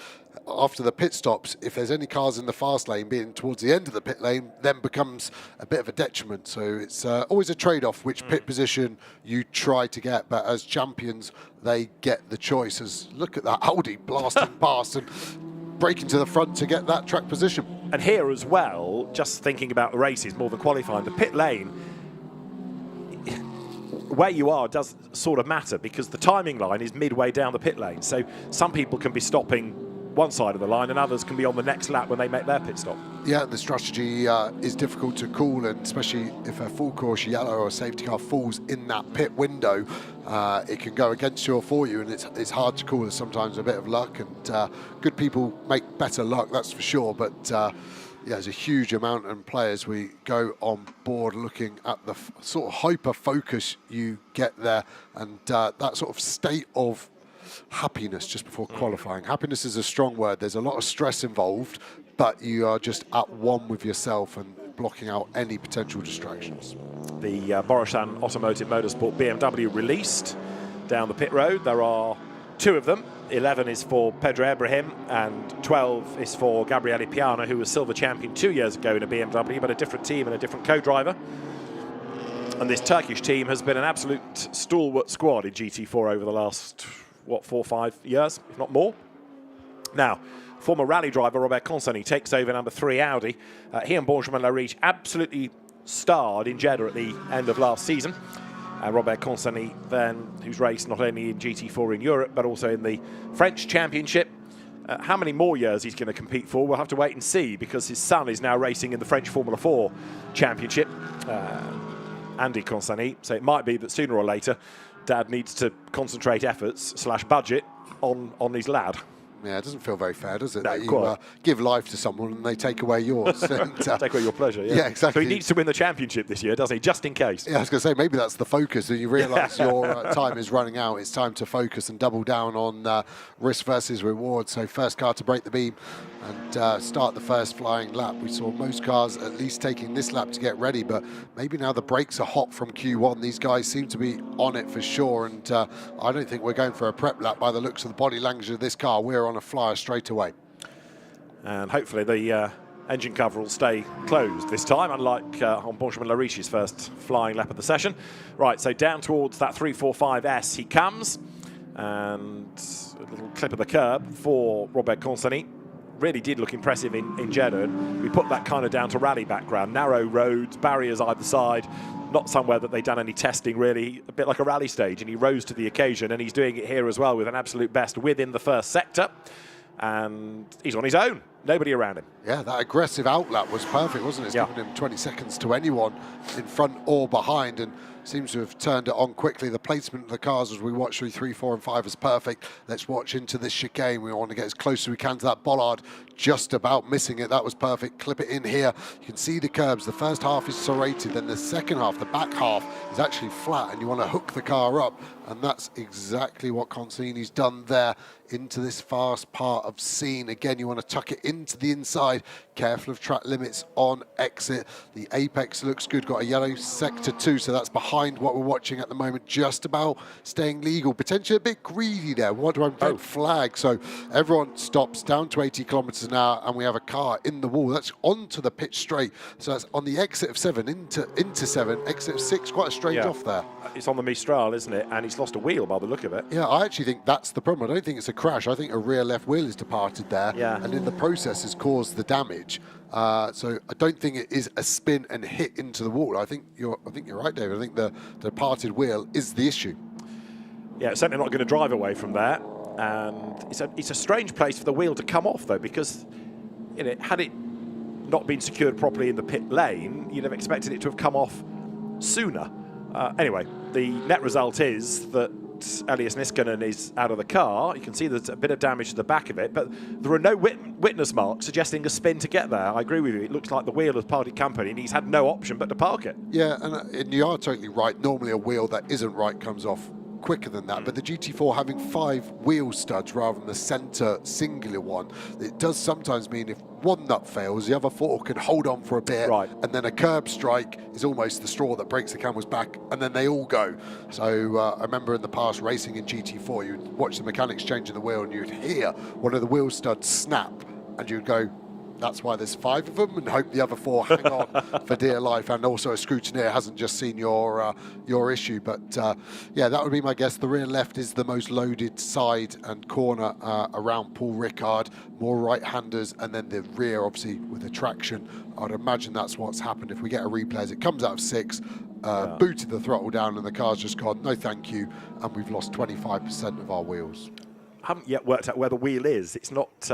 after the pit stops, if there's any cars in the fast lane being towards the end of the pit lane, then becomes a bit of a detriment. So it's always a trade-off which pit position you try to get, but as champions, they get the choice. As look at that Audi blasting past and breaking to the front to get that track position. And here as well, just thinking about the races more than qualifying, the pit lane, where you are does sort of matter because the timing line is midway down the pit lane. So some people can be stopping one side of the line and others can be on the next lap when they make their pit stop. Yeah, the strategy is difficult to call, and especially if a full course yellow or a safety car falls in that pit window, it can go against you or for you, and it's hard to call. There's sometimes a bit of luck, and good people make better luck, that's for sure, but yeah, there's a huge amount of players. We go on board looking at the sort of hyper focus you get there, and that sort of state of happiness just before qualifying. Happiness is a strong word. There's a lot of stress involved, but you are just at one with yourself and blocking out any potential distractions. The Boroshan Automotive Motorsport BMW released down the pit road. There are 2 of them. 11 is for Pedro Ibrahim and 12 is for Gabriele Piana, who was silver champion 2 years ago in a BMW, but a different team and a different co-driver. And this Turkish team has been an absolute stalwart squad in GT4 over the last, what, 4 or 5 years, if not more. Now, former rally driver Robert Consani takes over number 3 Audi. He and Benjamin Lariche absolutely starred in Jeddah at the end of last season. And Robert Consani then, who's raced not only in GT4 in Europe, but also in the French Championship. How many more years he's going to compete for, we'll have to wait and see, because his son is now racing in the French Formula 4 Championship, Andy Consani. So it might be that sooner or later, Dad needs to concentrate efforts / budget on his lad. Yeah, it doesn't feel very fair, does it? No, that you give life to someone and they take away yours. And, take away your pleasure, yeah. Yeah, exactly. So he needs to win the championship this year, doesn't he? Just in case. Yeah, I was going to say, maybe that's the focus, and you realise your time is running out. It's time to focus and double down on risk versus reward. So first car to break the beam and start the first flying lap. We saw most cars at least taking this lap to get ready, but maybe now the brakes are hot from Q1. These guys seem to be on it for sure, and I don't think we're going for a prep lap by the looks of the body language of this car. We're on a flyer straight away. And hopefully the engine cover will stay closed this time, unlike on Benjamin Lariche's first flying lap of the session. Right, so down towards that 345S he comes, and a little clip of the curb for Robert Consani. Really did look impressive in Jeddah, and we put that kind of down to rally background. Narrow roads, barriers either side, not somewhere that they've done any testing really, a bit like a rally stage, and he rose to the occasion, and he's doing it here as well with an absolute best within the first sector. And he's on his own, nobody around him. Yeah, that aggressive outlap was perfect, wasn't it? It's given him 20 seconds to anyone in front or behind, and seems to have turned it on quickly. The placement of the cars as we watch through 3, 4 and 5 is perfect. Let's watch into this chicane. We want to get as close as we can to that bollard, just about missing it. That was perfect. Clip it in here. You can see the curbs. The first half is serrated, then the second half, the back half, is actually flat, and you want to hook the car up, and that's exactly what Consani's done there into this fast part of scene. Again, you want to tuck it into the inside. Careful of track limits on exit. The apex looks good. Got a yellow sector 2, so that's behind what we're watching at the moment. Just about staying legal. Potentially a bit greedy there. What do I red flag? So everyone stops down to 80 kilometers an hour, and we have a car in the wall. That's onto the pitch straight. So that's on the exit of 7 into 7. Exit of 6. Quite a strange off there. It's on the Mistral, isn't it? And he's lost a wheel by the look of it. Yeah, I actually think that's the problem. I don't think it's a crash. I think a rear left wheel is departed there, and in the process has caused the damage. So I don't think it is a spin and hit into the wall. I think you're right, David. I think the departed wheel is the issue. Yeah, it's certainly not going to drive away from there. And it's a strange place for the wheel to come off, though, because had it not been secured properly in the pit lane, you'd have expected it to have come off sooner. Anyway, the net result is that Elias Niskanen is out of the car. You can see there's a bit of damage to the back of it, but there are no witness marks suggesting a spin to get there. I agree with you. It looks like the wheel has parted company, and he's had no option but to park it. Yeah, and you are totally right. Normally a wheel that isn't right comes off quicker than that, but the GT4 having 5 wheel studs rather than the centre singular one, it does sometimes mean if one nut fails, the other 4 can hold on for a bit, right, and then a curb strike is almost the straw that breaks the camel's back, and then they all go. So I remember in the past racing in GT4, you'd watch the mechanics changing the wheel and you'd hear one of the wheel studs snap, and you'd go, that's why there's 5 of them, and hope the other 4 hang on for dear life. And also a scrutineer hasn't just seen your issue. But yeah, that would be my guess. The rear left is the most loaded side and corner around Paul Ricard. More right-handers, and then the rear, obviously, with the traction. I'd imagine that's what's happened. If we get a replay as it comes out of 6, booted the throttle down, and the car's just gone, no thank you, and we've lost 25% of our wheels. I haven't yet worked out where the wheel is. It's not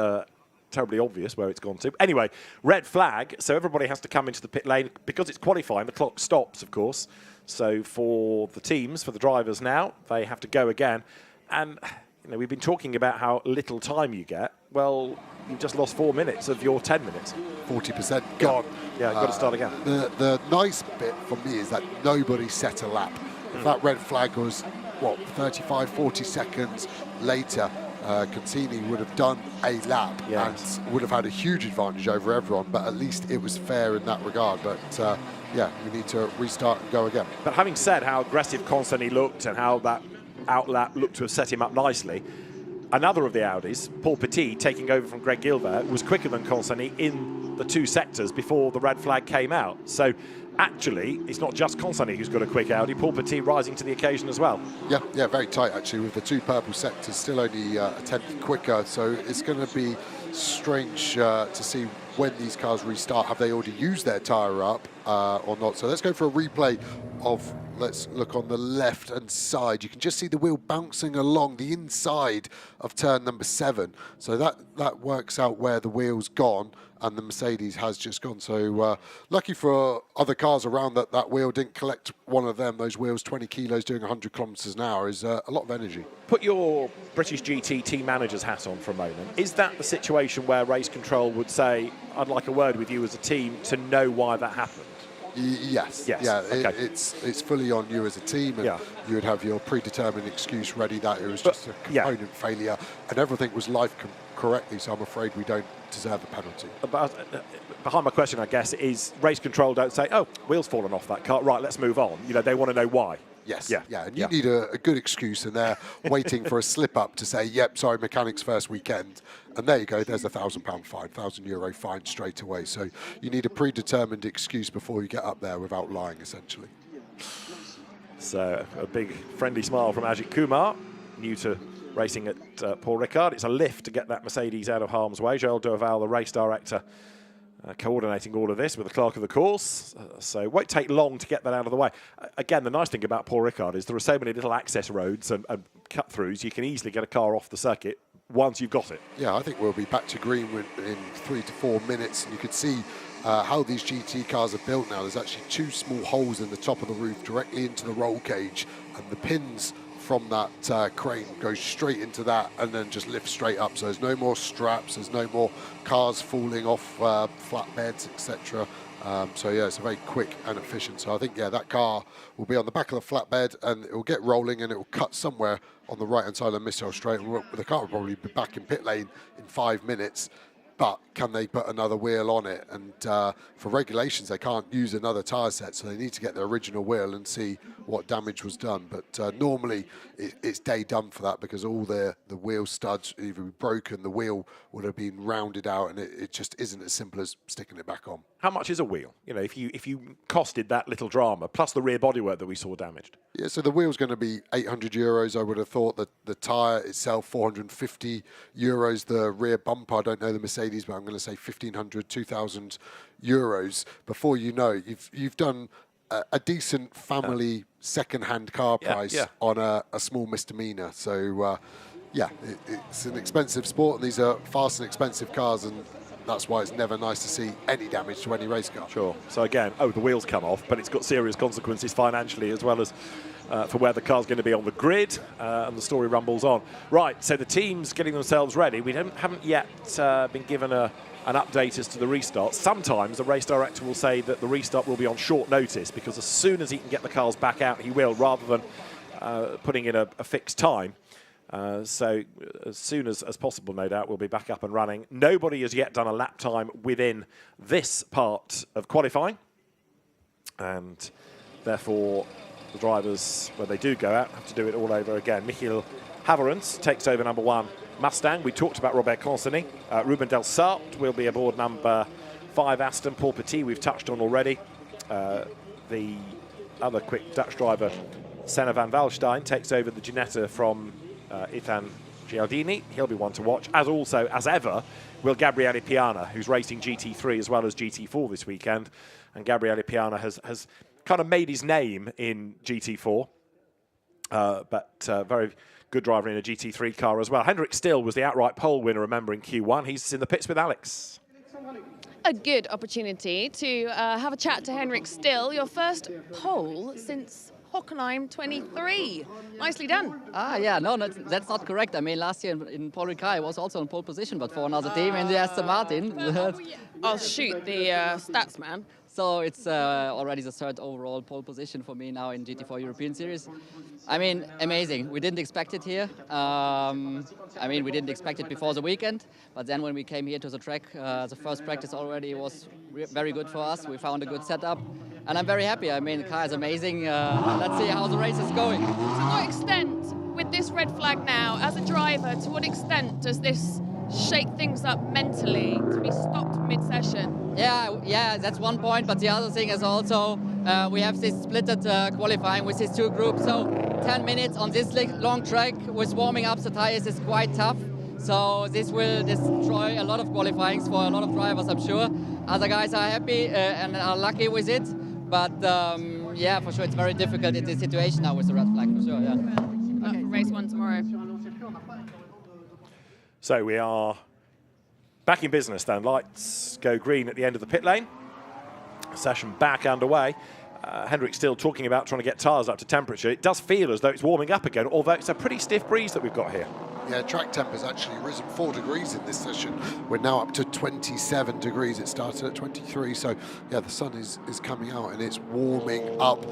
terribly obvious where it's gone to. Anyway, red flag, so everybody has to come into the pit lane. Because it's qualifying, the clock stops, of course. So for the teams, for the drivers now, they have to go again. And you know, we've been talking about how little time you get. Well, you've just lost 4 minutes of your 10 minutes. 40% gone. Yeah, you've got to start again. The nice bit for me is that nobody set a lap. If that red flag was, what, 35, 40 seconds later, Contini would have done a lap, yes, and would have had a huge advantage over everyone, but at least it was fair in that regard. But yeah, we need to restart and go again. But having said how aggressive Contini looked and how that outlap looked to have set him up nicely, another of the Audis, Paul Petit, taking over from Greg Gilbert, was quicker than Contini in the 2 sectors before the red flag came out. So actually, it's not just Contini who's got a quick Audi, Paul Petit rising to the occasion as well. Yeah, very tight actually, with the 2 purple sectors still only a tenth quicker, so it's going to be strange to see when these cars restart. Have they already used their tyre up or not? So let's go for a replay of, let's look on the left-hand side. You can just see the wheel bouncing along the inside of turn number 7. So that works out where the wheel's gone, and the Mercedes has just gone. So lucky for other cars around that wheel didn't collect one of them. Those wheels, 20 kilos doing 100 kilometres an hour is a lot of energy. Put your British GT team manager's hat on for a moment. Is that the situation where race control would say, I'd like a word with you as a team to know why that happened? Yes. Yeah, okay. It's fully on you as a team, and you would have your predetermined excuse ready that it was just a component failure and everything was live correctly, so I'm afraid we don't deserve a penalty. Behind my question, I guess, is race control don't say, oh, wheels fallen off that car, right, let's move on. You know, they want to know why. Yes, and you need a good excuse, and they're waiting for a slip-up to say, yep, sorry, mechanics first weekend. And there you go, there's a £1,000 fine, €1,000 fine straight away. So you need a predetermined excuse before you get up there without lying, essentially. So a big friendly smile from Ajit Kumar, new to racing at Paul Ricard. It's a lift to get that Mercedes out of harm's way. Joel Durval, the race director, coordinating all of this with the clerk of the course. So it won't take long to get that out of the way. Again, the nice thing about Paul Ricard is there are so many little access roads and cut-throughs, you can easily get a car off the circuit once you've got it. Yeah, I think we'll be back to green in 3 to 4 minutes, and you can see how these GT cars are built now. There's actually 2 small holes in the top of the roof directly into the roll cage, and the pins from that crane goes straight into that and then just lifts straight up. So there's no more straps, there's no more cars falling off flatbeds, etc. So yeah, it's a very quick and efficient. So I think, yeah, that car will be on the back of the flatbed and it will get rolling and it will cut somewhere on the right-hand side of the Missile Straight. And the car will probably be back in pit lane in 5 minutes. But can they put another wheel on it? And for regulations, they can't use another tyre set, so they need to get the original wheel and see what damage was done. But normally, it's day done for that because all the wheel studs either be broken, the wheel would have been rounded out, and it just isn't as simple as sticking it back on. How much is a wheel? You know, if you costed that little drama, plus the rear bodywork that we saw damaged. Yeah, so the wheel's going to be €800. I would have thought that the tyre itself, €450. The rear bumper, I don't know the Mercedes, but I'm going to say €1,500, €2,000. Before you know, you've done a decent family second-hand car price on a small misdemeanor. So yeah, it's an expensive sport, and these are fast and expensive cars, and that's why it's never nice to see any damage to any race car. Sure. So again, the wheels come off, but it's got serious consequences financially as well as for where the car's going to be on the grid, and the story rumbles on. Right, so the team's getting themselves ready. We haven't yet been given an update as to the restart. Sometimes the race director will say that the restart will be on short notice because as soon as he can get the cars back out, he will, rather than putting in a fixed time. So as soon as possible, no doubt, we'll be back up and running. Nobody has yet done a lap time within this part of qualifying. And therefore, the drivers, when they do go out, have to do it all over again. Michiel Haverens takes over number 1 Mustang. We talked about Robert Consonny. Ruben Del Sart will be aboard number 5 Aston. Paul Petit we've touched on already. The other quick Dutch driver, Senna van Valstein, takes over the Ginetta from Ethan Gialdini. He'll be one to watch, as ever, will Gabriele Piana, who's racing GT3 as well as GT4 this weekend. And Gabriele Piana has kind of made his name in GT4, but very good driver in a GT3 car as well. Hendrik Still was the outright pole winner, remember, in Q1. He's in the pits with Alex. A good opportunity to have a chat to Henrik Still, your first pole since Hockenheim 23. Nicely done. Yeah, no, that's not correct. I mean, last year in Paul Ricard, I was also in pole position, but for another team in the Aston Martin. I'll shoot the stats, man. So it's already the 3rd overall pole position for me now in GT4 European Series. I mean, amazing. We didn't expect it here. I mean, we didn't expect it before the weekend, but then when we came here to the track, the first practice already was very good for us. We found a good setup, and I'm very happy. I mean, the car is amazing. Let's see how the race is going. To what extent, with this red flag now, as a driver, to what extent does this shake things up mentally to be stopped mid-session? Yeah, that's one point, but the other thing is also we have this splitted qualifying with these 2 groups, so 10 minutes on this long track with warming up the tires is quite tough. So this will destroy a lot of qualifyings for a lot of drivers, I'm sure. Other guys are happy and are lucky with it, but yeah, for sure it's very difficult in this situation now with the red flag, for sure, yeah. Okay. Race 1 tomorrow. So we are back in business then. Lights go green at the end of the pit lane. Session back underway. Hendrik still talking about trying to get tyres up to temperature. It does feel as though it's warming up again, although it's a pretty stiff breeze that we've got here. Yeah, track temp has actually risen 4 degrees in this session. We're now up to 27 degrees. It started at 23, so yeah, the sun is coming out and it's warming up.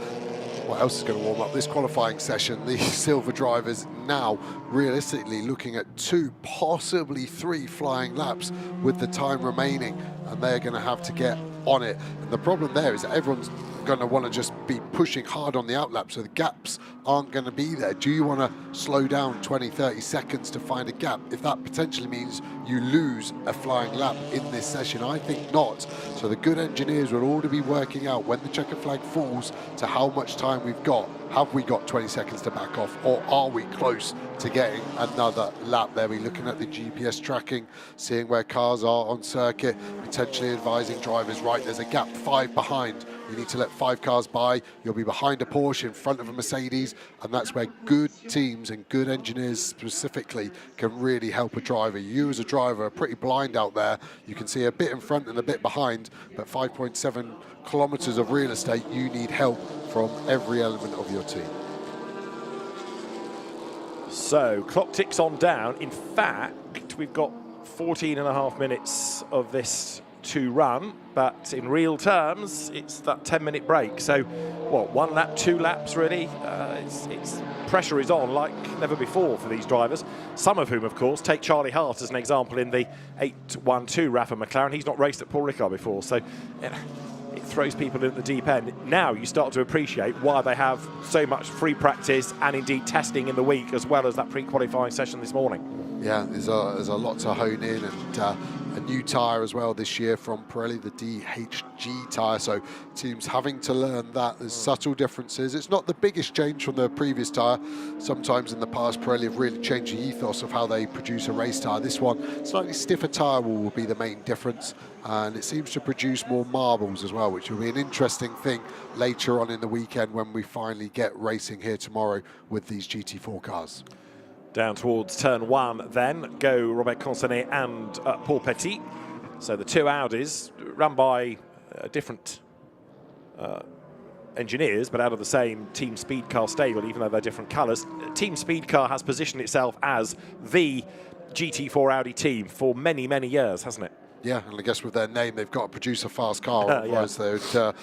What else is going to warm up this qualifying session? The silver drivers now realistically looking at 2, possibly 3 flying laps with the time remaining, and they're going to have to get on it. And the problem there is that everyone's going to want to just be pushing hard on the outlap, so the gaps aren't going to be there. Do you want to slow down 20-30 seconds to find a gap if that potentially means you lose a flying lap in this session? I think not. So the good engineers will already be working out when the checker flag falls to how much time we've got. Have we got 20 seconds to back off, or are we close to getting another lap there? We're looking at the GPS tracking, seeing where cars are on circuit, potentially advising drivers, right, there's a gap 5 behind. You need to let 5 cars by. You'll be behind a Porsche, in front of a Mercedes, and that's where good teams and good engineers specifically can really help a driver. You as a driver are pretty blind out there. You can see a bit in front and a bit behind, but 5.7 kilometers of real estate, you need help from every element of your team. So, clock ticks on down. In fact, we've got 14.5 minutes of this to run, but in real terms, it's that 10-minute break. So, what, 1 lap, 2 laps, really? It's pressure is on like never before for these drivers, some of whom, of course, take Charlie Hart as an example in the 812 RAFA McLaren. He's not raced at Paul Ricard before, so it throws people in the deep end. Now you start to appreciate why they have so much free practice and indeed testing in the week, as well as that pre-qualifying session this morning. Yeah, there's a lot to hone in, and a new tyre as well this year from Pirelli, the DHG tyre. So teams having to learn that. There's subtle differences. It's not the biggest change from the previous tyre. Sometimes in the past, Pirelli have really changed the ethos of how they produce a race tyre. This one, slightly stiffer tyre will be the main difference. And it seems to produce more marbles as well, which will be an interesting thing later on in the weekend when we finally get racing here tomorrow with these GT4 cars. Down towards turn 1 then go Robert Consonnet and Paul Petit. So the 2 Audis run by different engineers, but out of the same Team Speed Car stable, even though they're different colours. Team Speed Car has positioned itself as the GT4 Audi team for many, many years, hasn't it? Yeah, and I guess with their name, they've got to produce a fast car, otherwise they would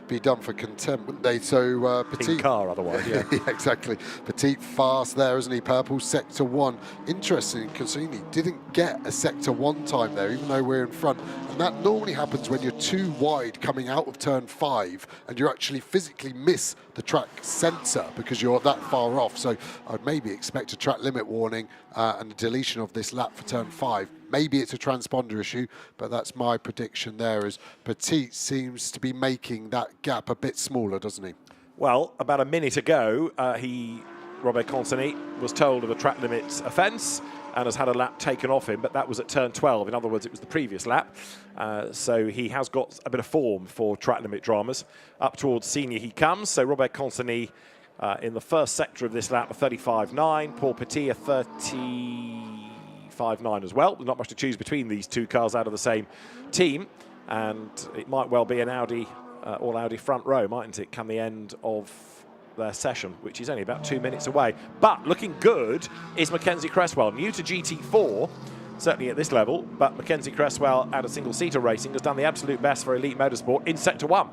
be done for contempt, wouldn't they? So Petit car, otherwise, yeah. yeah, exactly. Petit fast there, isn't he? Purple sector 1. Interesting, Cassini didn't get a sector 1 time there, even though we're in front. And that normally happens when you're too wide coming out of turn 5, and you actually physically miss the track sensor because you're that far off. So I'd maybe expect a track limit warning and a deletion of this lap for turn 5. Maybe it's a transponder issue, but that's my prediction there, as Petit seems to be making that gap a bit smaller, doesn't he? Well, about a minute ago, Robert Consony was told of a track limits offence and has had a lap taken off him, but that was at turn 12. In other words, it was the previous lap. So he has got a bit of form for track limit dramas. Up towards senior he comes. So Robert Consony in the first sector of this lap, a 35.9. Paul Petit, a 35.9 as well. Not much to choose between these two cars out of the same team. And it might well be an Audi, all Audi front row, mightn't it, come the end of their session, which is only about 2 minutes away. But looking good is Mackenzie Cresswell, new to GT4, certainly at this level, but Mackenzie Cresswell out of single-seater racing has done the absolute best for Elite Motorsport in Sector 1.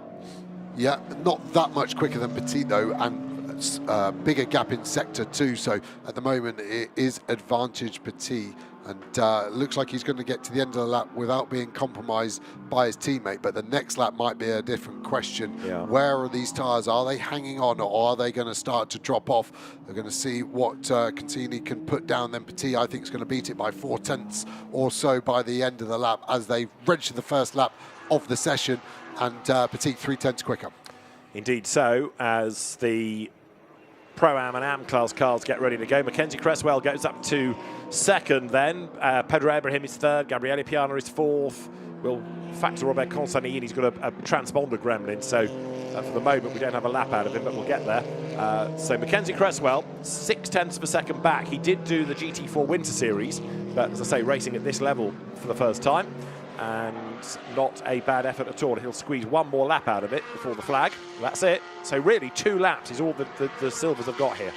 Yeah, not that much quicker than Petit, though, and bigger gap in Sector 2, so at the moment it is advantage Petit, and looks like he's going to get to the end of the lap without being compromised by his teammate, but the next lap might be a different question. Yeah. Where are these tyres? Are they hanging on, or are they going to start to drop off? They're going to see what Contini can put down. Then Petit, I think, is going to beat it by 4/10 or so by the end of the lap as they register the first lap of the session, and Petit 3/10 quicker. Indeed so, as the Pro-Am and Am class cars get ready to go. Mackenzie Cresswell goes up to second then. Pedro Ibrahim is third. Gabriele Piana is fourth. We'll factor Robert Consani in. He's got a transponder gremlin, so for the moment we don't have a lap out of him, but we'll get there. So Mackenzie Cresswell, 0.6 of a second back. He did do the GT4 Winter Series, but as I say, racing at this level for the first time. And not a bad effort at all. He'll squeeze one more lap out of it before the flag. That's it. So really 2 laps is all the Silvers have got here.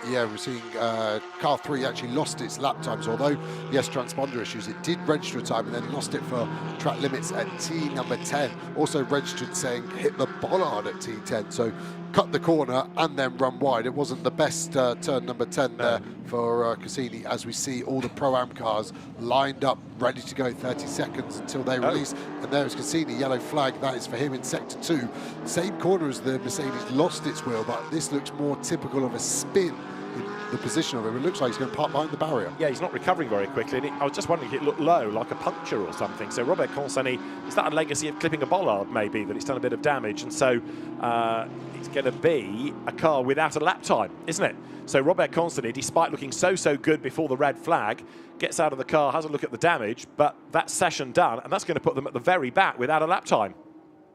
Yeah, we're seeing car 3 actually lost its lap times, although, yes, transponder issues. It did register a time and then lost it for track limits at T number 10. Also registered saying hit the bollard at T10, so cut the corner and then run wide. It wasn't the best turn number 10 there for Cassini, as we see all the Pro-Am cars lined up, ready to go, 30 seconds until they release. And there's Cassini, yellow flag, that is for him in Sector 2. Same corner as the Mercedes lost its wheel, but this looks more typical of a spin in the position of him. It looks like he's going to park behind the barrier. Yeah, he's not recovering very quickly. And I was just wondering if it looked low, like a puncture or something. So Robert Consani, is that a legacy of clipping a bollard, maybe, that it's done a bit of damage? And so it's going to be a car without a lap time, isn't it? So Robert Consani, despite looking so good before the red flag, gets out of the car, has a look at the damage, but that session done, and that's going to put them at the very back without a lap time.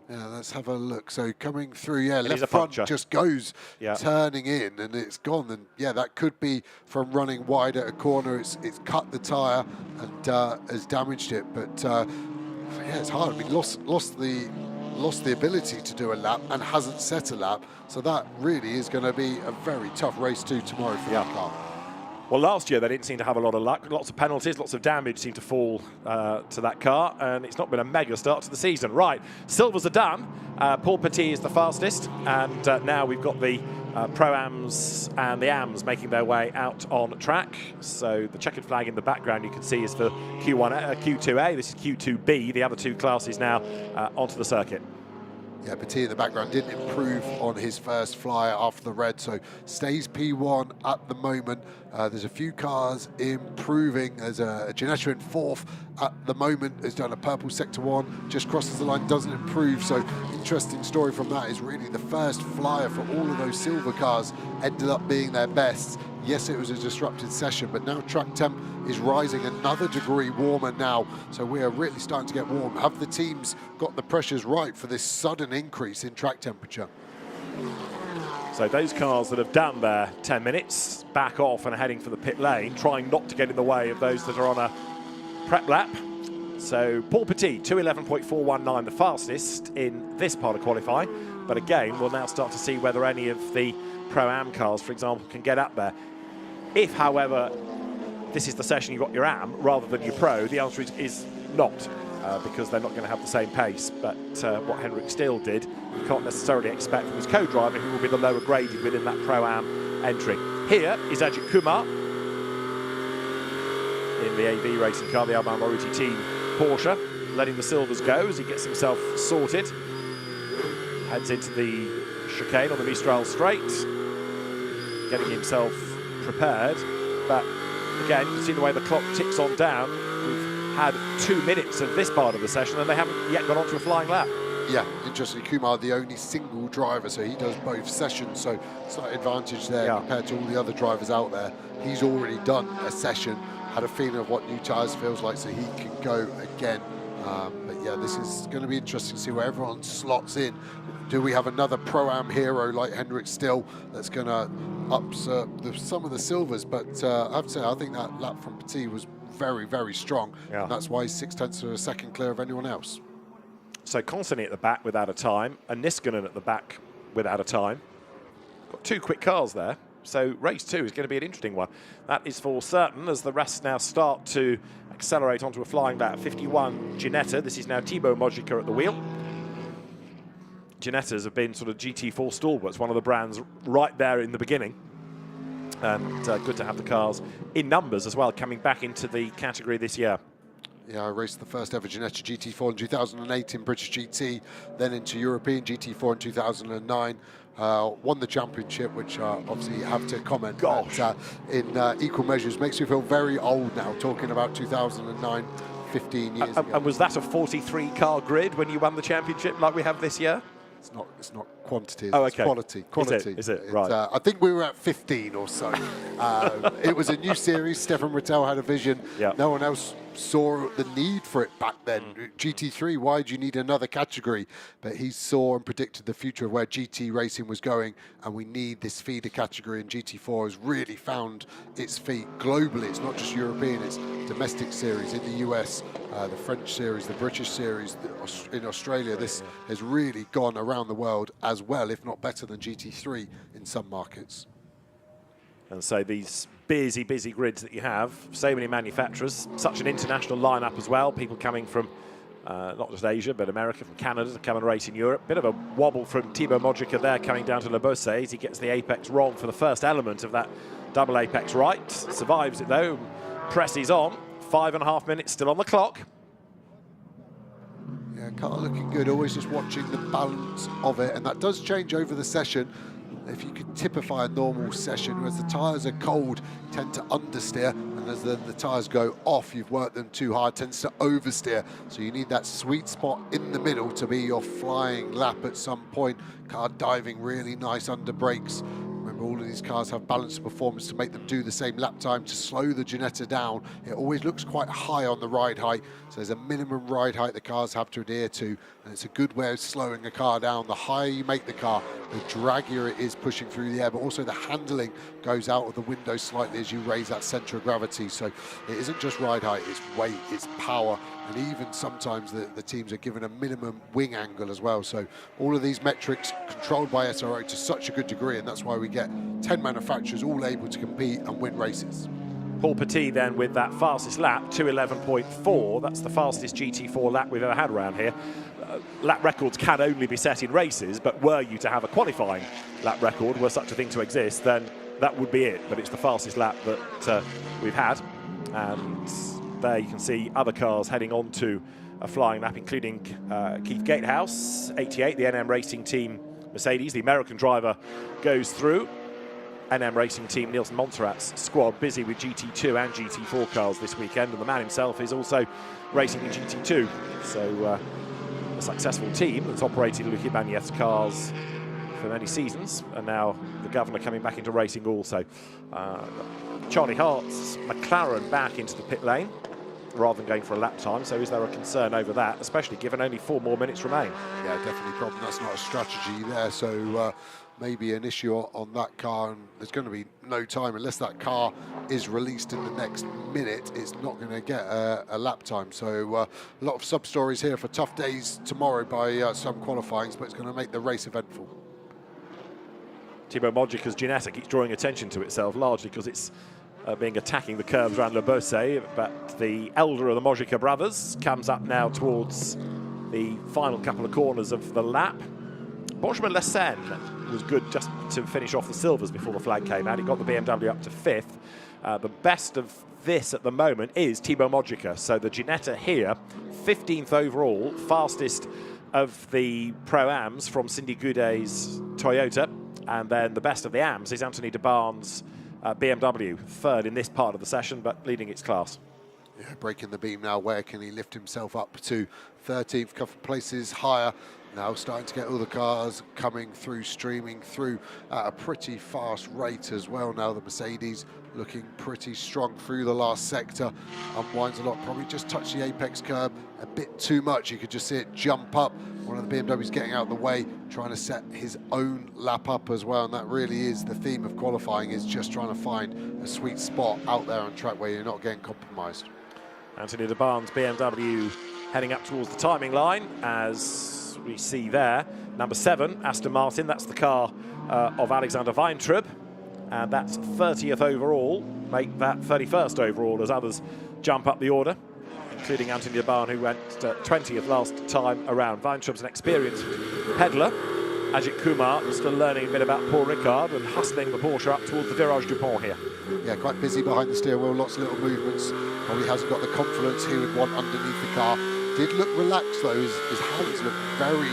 Yeah, let's have a look. So coming through, yeah, and left front just goes turning in, and it's gone. And yeah, that could be from running wide at a corner. It's cut the tyre and has damaged it. But yeah, it's hard. I mean, lost the ability to do a lap and hasn't set a lap. So that really is going to be a very tough race tomorrow for that car. Well, last year they didn't seem to have a lot of luck. Lots of penalties, lots of damage seemed to fall to that car, and it's not been a mega start to the season. Right, Silvers are done. Paul Petit is the fastest, and now we've got the Pro-Ams and the Ams making their way out on track. So the checkered flag in the background you can see is for Q2A. This is Q2B. The other 2 classes now onto the circuit. Yeah, Petit in the background didn't improve on his first flyer after the red, so stays P1 at the moment. There's a few cars improving. There's a Ginetta in 4th at the moment, has done a purple Sector 1, just crosses the line, doesn't improve. So interesting story from that is really the first flyer for all of those silver cars ended up being their best. Yes, it was a disrupted session, but now track temp is rising another degree warmer now. So we are really starting to get warm. Have the teams got the pressures right for this sudden increase in track temperature? So those cars that have done their 10 minutes back off and are heading for the pit lane, trying not to get in the way of those that are on a prep lap. So Paul Petit, 2:11.419, the fastest in this part of qualifying. But again, we'll now start to see whether any of the Pro-Am cars, for example, can get up there. If, however, this is the session you've got your Am rather than your Pro, the answer is not. because they're not going to have the same pace. But what Henrik Steele did, you can't necessarily expect from his co-driver, who will be the lower graded within that Pro-Am entry. Here is Ajit Kumar in the AV racing car, the Alban Maruti team Porsche, letting the silvers go as he gets himself sorted. Heads into the chicane on the Mistral straight, getting himself prepared. But again, you can see the way the clock ticks on down. We've had 2 minutes of this part of the session and they haven't yet got onto a flying lap. Yeah, interestingly, Kumar, the only single driver, so he does both sessions, so slight advantage there compared to all the other drivers out there. He's already done a session, had a feeling of what new tyres feels like, so he can go again. But yeah, this is going to be interesting to see where everyone slots in. Do we have another Pro-Am hero like Henrik Steele that's going to usurp some of the silvers? But I have to say, I think that lap from Petit was very, very strong. And that's why he's 0.6 of a second clear of anyone else. So constantly at the back without a time, and Niskanen at the back without a time. Got 2 quick cars there. So race 2 is going to be an interesting one. That is for certain, as the rest now start to accelerate onto a flying lap. 51 Ginetta. This is now Thibaut Mojica at the wheel. Ginettas have been sort of GT4 stalwarts, one of the brands right there in the beginning. And good to have the cars in numbers as well, coming back into the category this year. Yeah, I raced the first ever Ginetta GT4 in 2008 in British GT, then into European GT4 in 2009. Won the championship, which obviously you have to comment. Gosh. But, in equal measures, makes me feel very old now, talking about 2009, 15 years ago. And was that a 43-car grid when you won the championship like we have this year? It's not quantity, oh, it's okay. quality. Is it? Right. I think we were at 15 or so. It was a new series. Stefan Rattel had a vision. Yep. No one else saw the need for it back then. GT3, why do you need another category? But he saw and predicted the future of where GT racing was going, and we need this feeder category, and GT4 has really found its feet globally. It's not just European, it's domestic series in the US, the French series, the British series, in Australia. This has really gone around the world as well, if not better than GT3 in some markets. And so these busy grids that you have, so many manufacturers, such an international lineup as well, people coming from not just Asia, but America, from Canada to come and race in Europe. Bit of a wobble from Thibaut Mojica there coming down to Le Bossé as he gets the apex wrong for the first element of that double apex right. Survives it though, presses on. 5.5 minutes still on the clock. Yeah, car looking good, always just watching the balance of it, and that does change over the session. If you could typify a normal session, as the tyres are cold, tend to understeer, and as then the tyres go off, you've worked them too hard, tends to oversteer. So you need that sweet spot in the middle to be your flying lap at some point. Car diving really nice under brakes. Remember, all of these cars have balanced performance to make them do the same lap time to slow the Ginetta down. It always looks quite high on the ride height, so there's a minimum ride height the cars have to adhere to, and it's a good way of slowing a car down. The higher you make the car, the draggier it is pushing through the air, but also the handling goes out of the window slightly as you raise that centre of gravity. So it isn't just ride height, it's weight, it's power, and even sometimes the teams are given a minimum wing angle as well. So all of these metrics controlled by SRO to such a good degree, and that's why we get 10 manufacturers all able to compete and win races. Paul Petit then with that fastest lap, 2:11.4. That's the fastest GT4 lap we've ever had around here. Lap records can only be set in races, but were you to have a qualifying lap record, were such a thing to exist, then that would be it. But it's the fastest lap that we've had. And there you can see other cars heading on to a flying lap, including Keith Gatehouse, 88, the NM Racing Team Mercedes. The American driver goes through. NM Racing Team Nielsen Montserrat's squad busy with GT2 and GT4 cars this weekend, and the man himself is also racing in GT2. So a successful team that's operated Luc Ibanez's cars for many seasons, and now the governor coming back into racing also. Charlie Hart's McLaren back into the pit lane rather than going for a lap time, so is there a concern over that, especially given only 4 more minutes remain? Yeah, definitely a problem. That's not a strategy there, so maybe an issue on that car, and there's going to be no time unless that car is released in the next minute. It's not going to get a lap time. So a lot of sub stories here for tough days tomorrow by some qualifyings, but it's going to make the race eventful. Thibaut Mojica's Ginetta keeps drawing attention to itself largely because it's being attacking the curves around Le Beausset, but the elder of the Mojica brothers comes up now towards the final couple of corners of the lap. Benjamin Lessen was good just to finish off the silvers before the flag came out. He got the BMW up to 5th. The best of this at the moment is Thibaut Mojica. So the Ginetta here, 15th overall, fastest of the Pro-Ams from Cindy Goudet's Toyota. And then the best of the Ams is Anthony de Barnes' BMW, 3rd in this part of the session, but leading its class. Yeah, breaking the beam now. Where can he lift himself up to 13th, couple of places higher? Now starting to get all the cars coming through, streaming through at a pretty fast rate as well. Now the Mercedes looking pretty strong through the last sector. Unwinds a lot, probably just touched the apex curb a bit too much. You could just see it jump up. One of the BMWs getting out of the way, trying to set his own lap up as well. And that really is the theme of qualifying, is just trying to find a sweet spot out there on track where you're not getting compromised. Anthony de Barnes' BMW heading up towards the timing line, as we see there. Number 7, Aston Martin, that's the car of Alexander Weintraub, and that's 30th overall, make that 31st overall as others jump up the order, including Anthony de Barnes, who went 20th last time around. Weintraub's an experienced peddler. Ajit Kumar is still learning a bit about Paul Ricard and hustling the Porsche up towards the Virage du Pont here. Yeah, quite busy behind the steering wheel, lots of little movements. Probably hasn't got the confidence he would want underneath the car. Did look relaxed though, his hands look very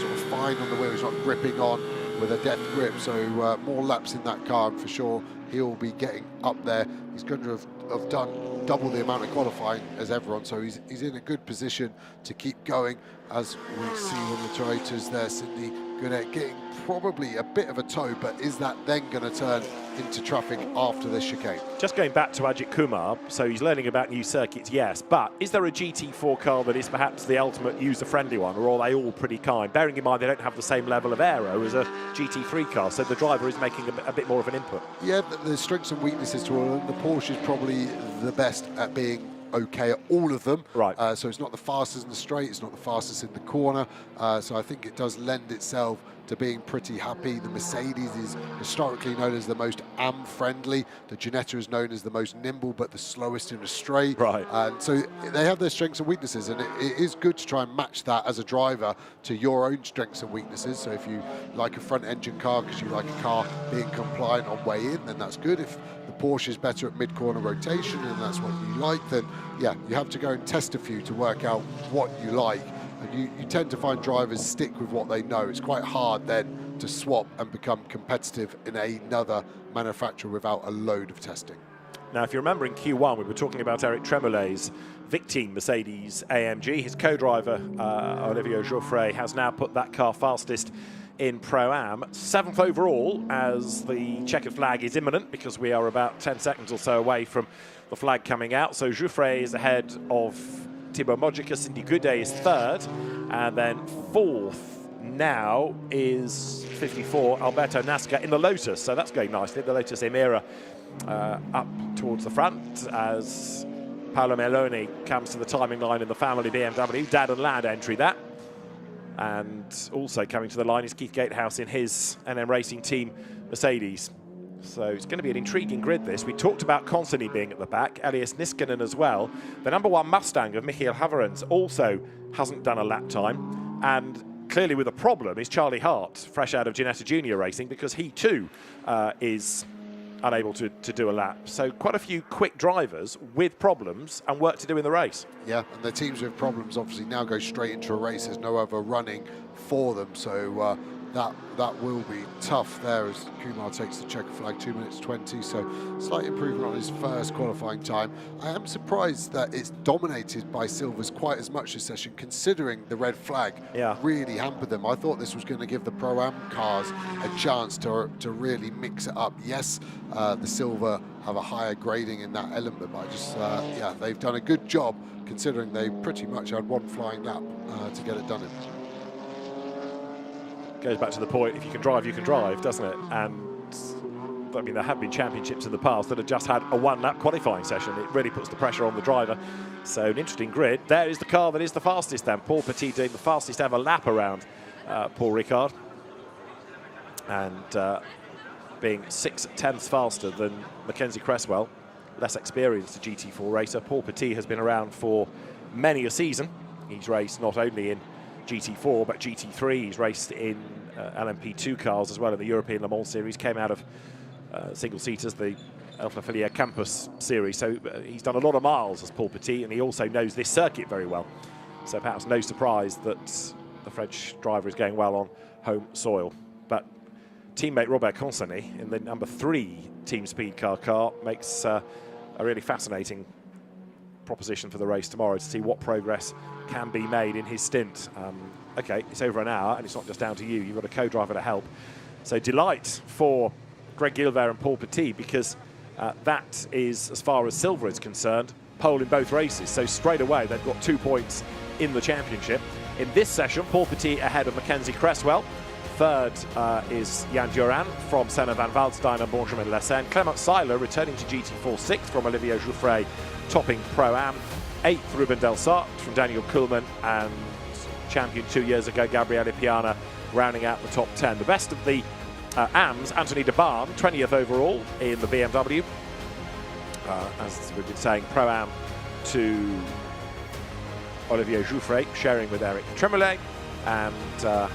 sort of fine on the wheel. He's not gripping on with a death grip, so more laps in that car, and for sure he'll be getting up there. He's going to have done double the amount of qualifying as everyone, so he's in a good position to keep going. As we see on the Toyotas there, Cindy Goudet getting probably a bit of a tow, but is that then going to turn into traffic after this chicane? Just going back to Ajit Kumar, so he's learning about new circuits, yes, but is there a GT4 car that is perhaps the ultimate user-friendly one, or are they all pretty kind? Bearing in mind they don't have the same level of aero as a GT3 car, so the driver is making a bit more of an input. Yeah, the strengths and weaknesses to all of them. The Porsche is probably the best at being okay at all of them. Right. So it's not the fastest in the straight, it's not the fastest in the corner. So I think it does lend itself to being pretty happy. The Mercedes is historically known as the most AM-friendly. The Ginetta is known as the most nimble, but the slowest in the straight. Right. And so they have their strengths and weaknesses, and it is good to try and match that as a driver to your own strengths and weaknesses. So if you like a front-engine car because you like a car being compliant on way in, then that's good. If the Porsche is better at mid-corner rotation and that's what you like, then yeah, you have to go and test a few to work out what you like. And you tend to find drivers stick with what they know. It's quite hard then to swap and become competitive in another manufacturer without a load of testing. Now, if you remember in Q1, we were talking about Eric Tremolet's Victime Mercedes AMG. His co-driver, Olivier Geoffrey, has now put that car fastest in Pro-Am. 7th overall, as the checkered flag is imminent, because we are about 10 seconds or so away from the flag coming out. So Geoffrey is ahead of Thibaut Mojica. Cindy Goudet is 3rd, and then 4th now is 54 Alberto Nasca in the Lotus, so that's going nicely. The Lotus Emira up towards the front as Paolo Meloni comes to the timing line in the family BMW. Dad and lad entry that. And also coming to the line is Keith Gatehouse in his NM Racing Team Mercedes. So it's going to be an intriguing grid, this. We talked about Consony being at the back, Elias Niskanen as well. The number 1 Mustang of Michael Haverens also hasn't done a lap time. And clearly with a problem is Charlie Hart, fresh out of Ginetta Junior Racing, because he too is unable to do a lap. So quite a few quick drivers with problems and work to do in the race. Yeah, and the teams with problems obviously now go straight into a race. There's no other running for them, so that will be tough there as Kumar takes the checker flag, 2 minutes 20, so slight improvement on his first qualifying time. I am surprised that it's dominated by silvers quite as much this session, considering the red flag really hampered them. I thought this was going to give the Pro-Am cars a chance to really mix it up. Yes, the silver have a higher grading in that element, but I just, yeah, they've done a good job considering they pretty much had one flying lap to get it done in. Goes back to the point, if you can drive, doesn't it? And I mean, there have been championships in the past that have just had a one-lap qualifying session. It really puts the pressure on the driver. So an interesting grid. There is the car that is the fastest then. Paul Petit doing the fastest ever lap around Paul Ricard. And being 6/10ths faster than Mackenzie Cresswell. less experienced GT4 racer. Paul Petit has been around for many a season. He's raced not only in GT4 but GT3. He's raced in LMP2 cars as well in the European Le Mans Series. Came out of single-seaters, the Alpha Filiere Campus Series. So he's done a lot of miles as Paul Petit, and he also knows this circuit very well. So perhaps no surprise that the French driver is going well on home soil. But teammate Robert Consonny in the number 3 Team Speed car makes a really fascinating proposition for the race tomorrow to see what progress can be made in his stint. Okay, it's over an hour, and it's not just down to you. You've got a co-driver to help. So delight for Greg Gilbert and Paul Petit, because that is, as far as silver is concerned, pole in both races. So straight away, they've got 2 points in the championship. In this session, Paul Petit ahead of Mackenzie Cresswell. Third is Jan Duran from Senna van Waldstein and Benjamin Lessen. Clement Seiler returning to GT4 6th from Olivier Jouffret, topping Pro-Am. 8th, Ruben Delsart from Daniel Kuhlmann, and champion 2 years ago, Gabriele Piana, rounding out the top 10. The best of the AMs, Anthony de Barn, 20th overall in the BMW. As we've been saying, Pro-Am to Olivier Jouffret, sharing with Eric Tremollet, and a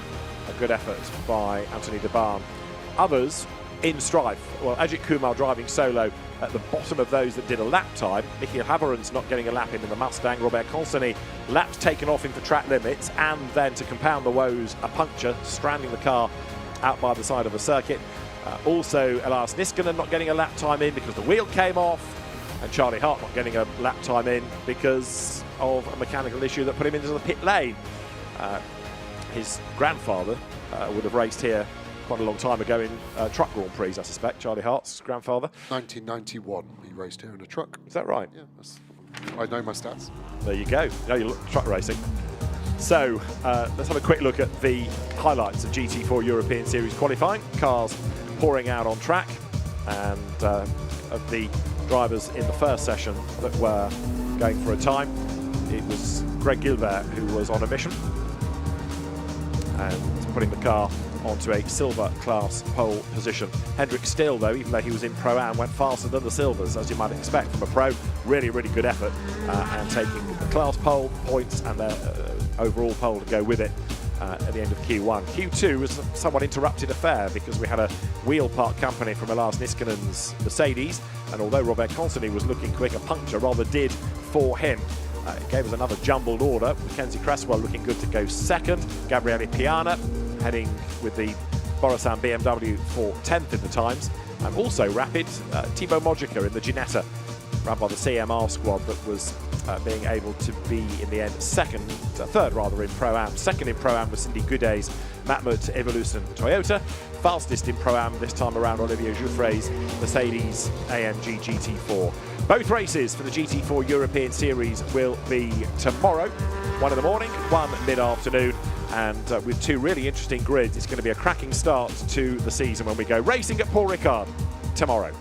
good effort by Anthony de Barn. Others in strife. Well, Ajit Kumar driving solo at the bottom of those that did a lap time. Michiel Haverens not getting a lap in the Mustang. Robert Consonny, laps taken off him for track limits, and then to compound the woes, a puncture, stranding the car out by the side of the circuit. Also, Elias Niskanen not getting a lap time in because the wheel came off, and Charlie Hart not getting a lap time in because of a mechanical issue that put him into the pit lane. His grandfather would have raced here quite a long time ago in truck Grand Prix, I suspect, Charlie Hart's grandfather. 1991, he raced here in a truck. Is that right? Yeah, I know my stats. There you go. Now you look truck racing. So let's have a quick look at the highlights of GT4 European Series qualifying. Cars pouring out on track, and of the drivers in the first session that were going for a time, it was Greg Gilbert who was on a mission and putting the car onto a silver class pole position. Hendrik Still, though, even though he was in Pro-Am, went faster than the silvers, as you might expect from a pro. Really, really good effort, and taking the class pole points and their overall pole to go with it at the end of Q1. Q2 was a somewhat interrupted affair because we had a wheel part company from Elias Niskanen's Mercedes, and although Robert Consonny was looking quick, a puncture rather did for him. It gave us another jumbled order. Mackenzie Cresswell looking good to go second. Gabriele Piana heading with the Borissan BMW for 10th in the times. And also rapid, Thibaut Mojica in the Ginetta, run by the CMR squad, that was being able to be in the end third rather in Pro-Am. Second in Pro-Am was Cindy Gooday's Matmut Evolution Toyota. Fastest in Pro-Am this time around, Olivier Jouffret's Mercedes AMG GT4. Both races for the GT4 European Series will be tomorrow. One in the morning, one mid-afternoon, and with 2 really interesting grids. It's going to be a cracking start to the season when we go racing at Paul Ricard tomorrow.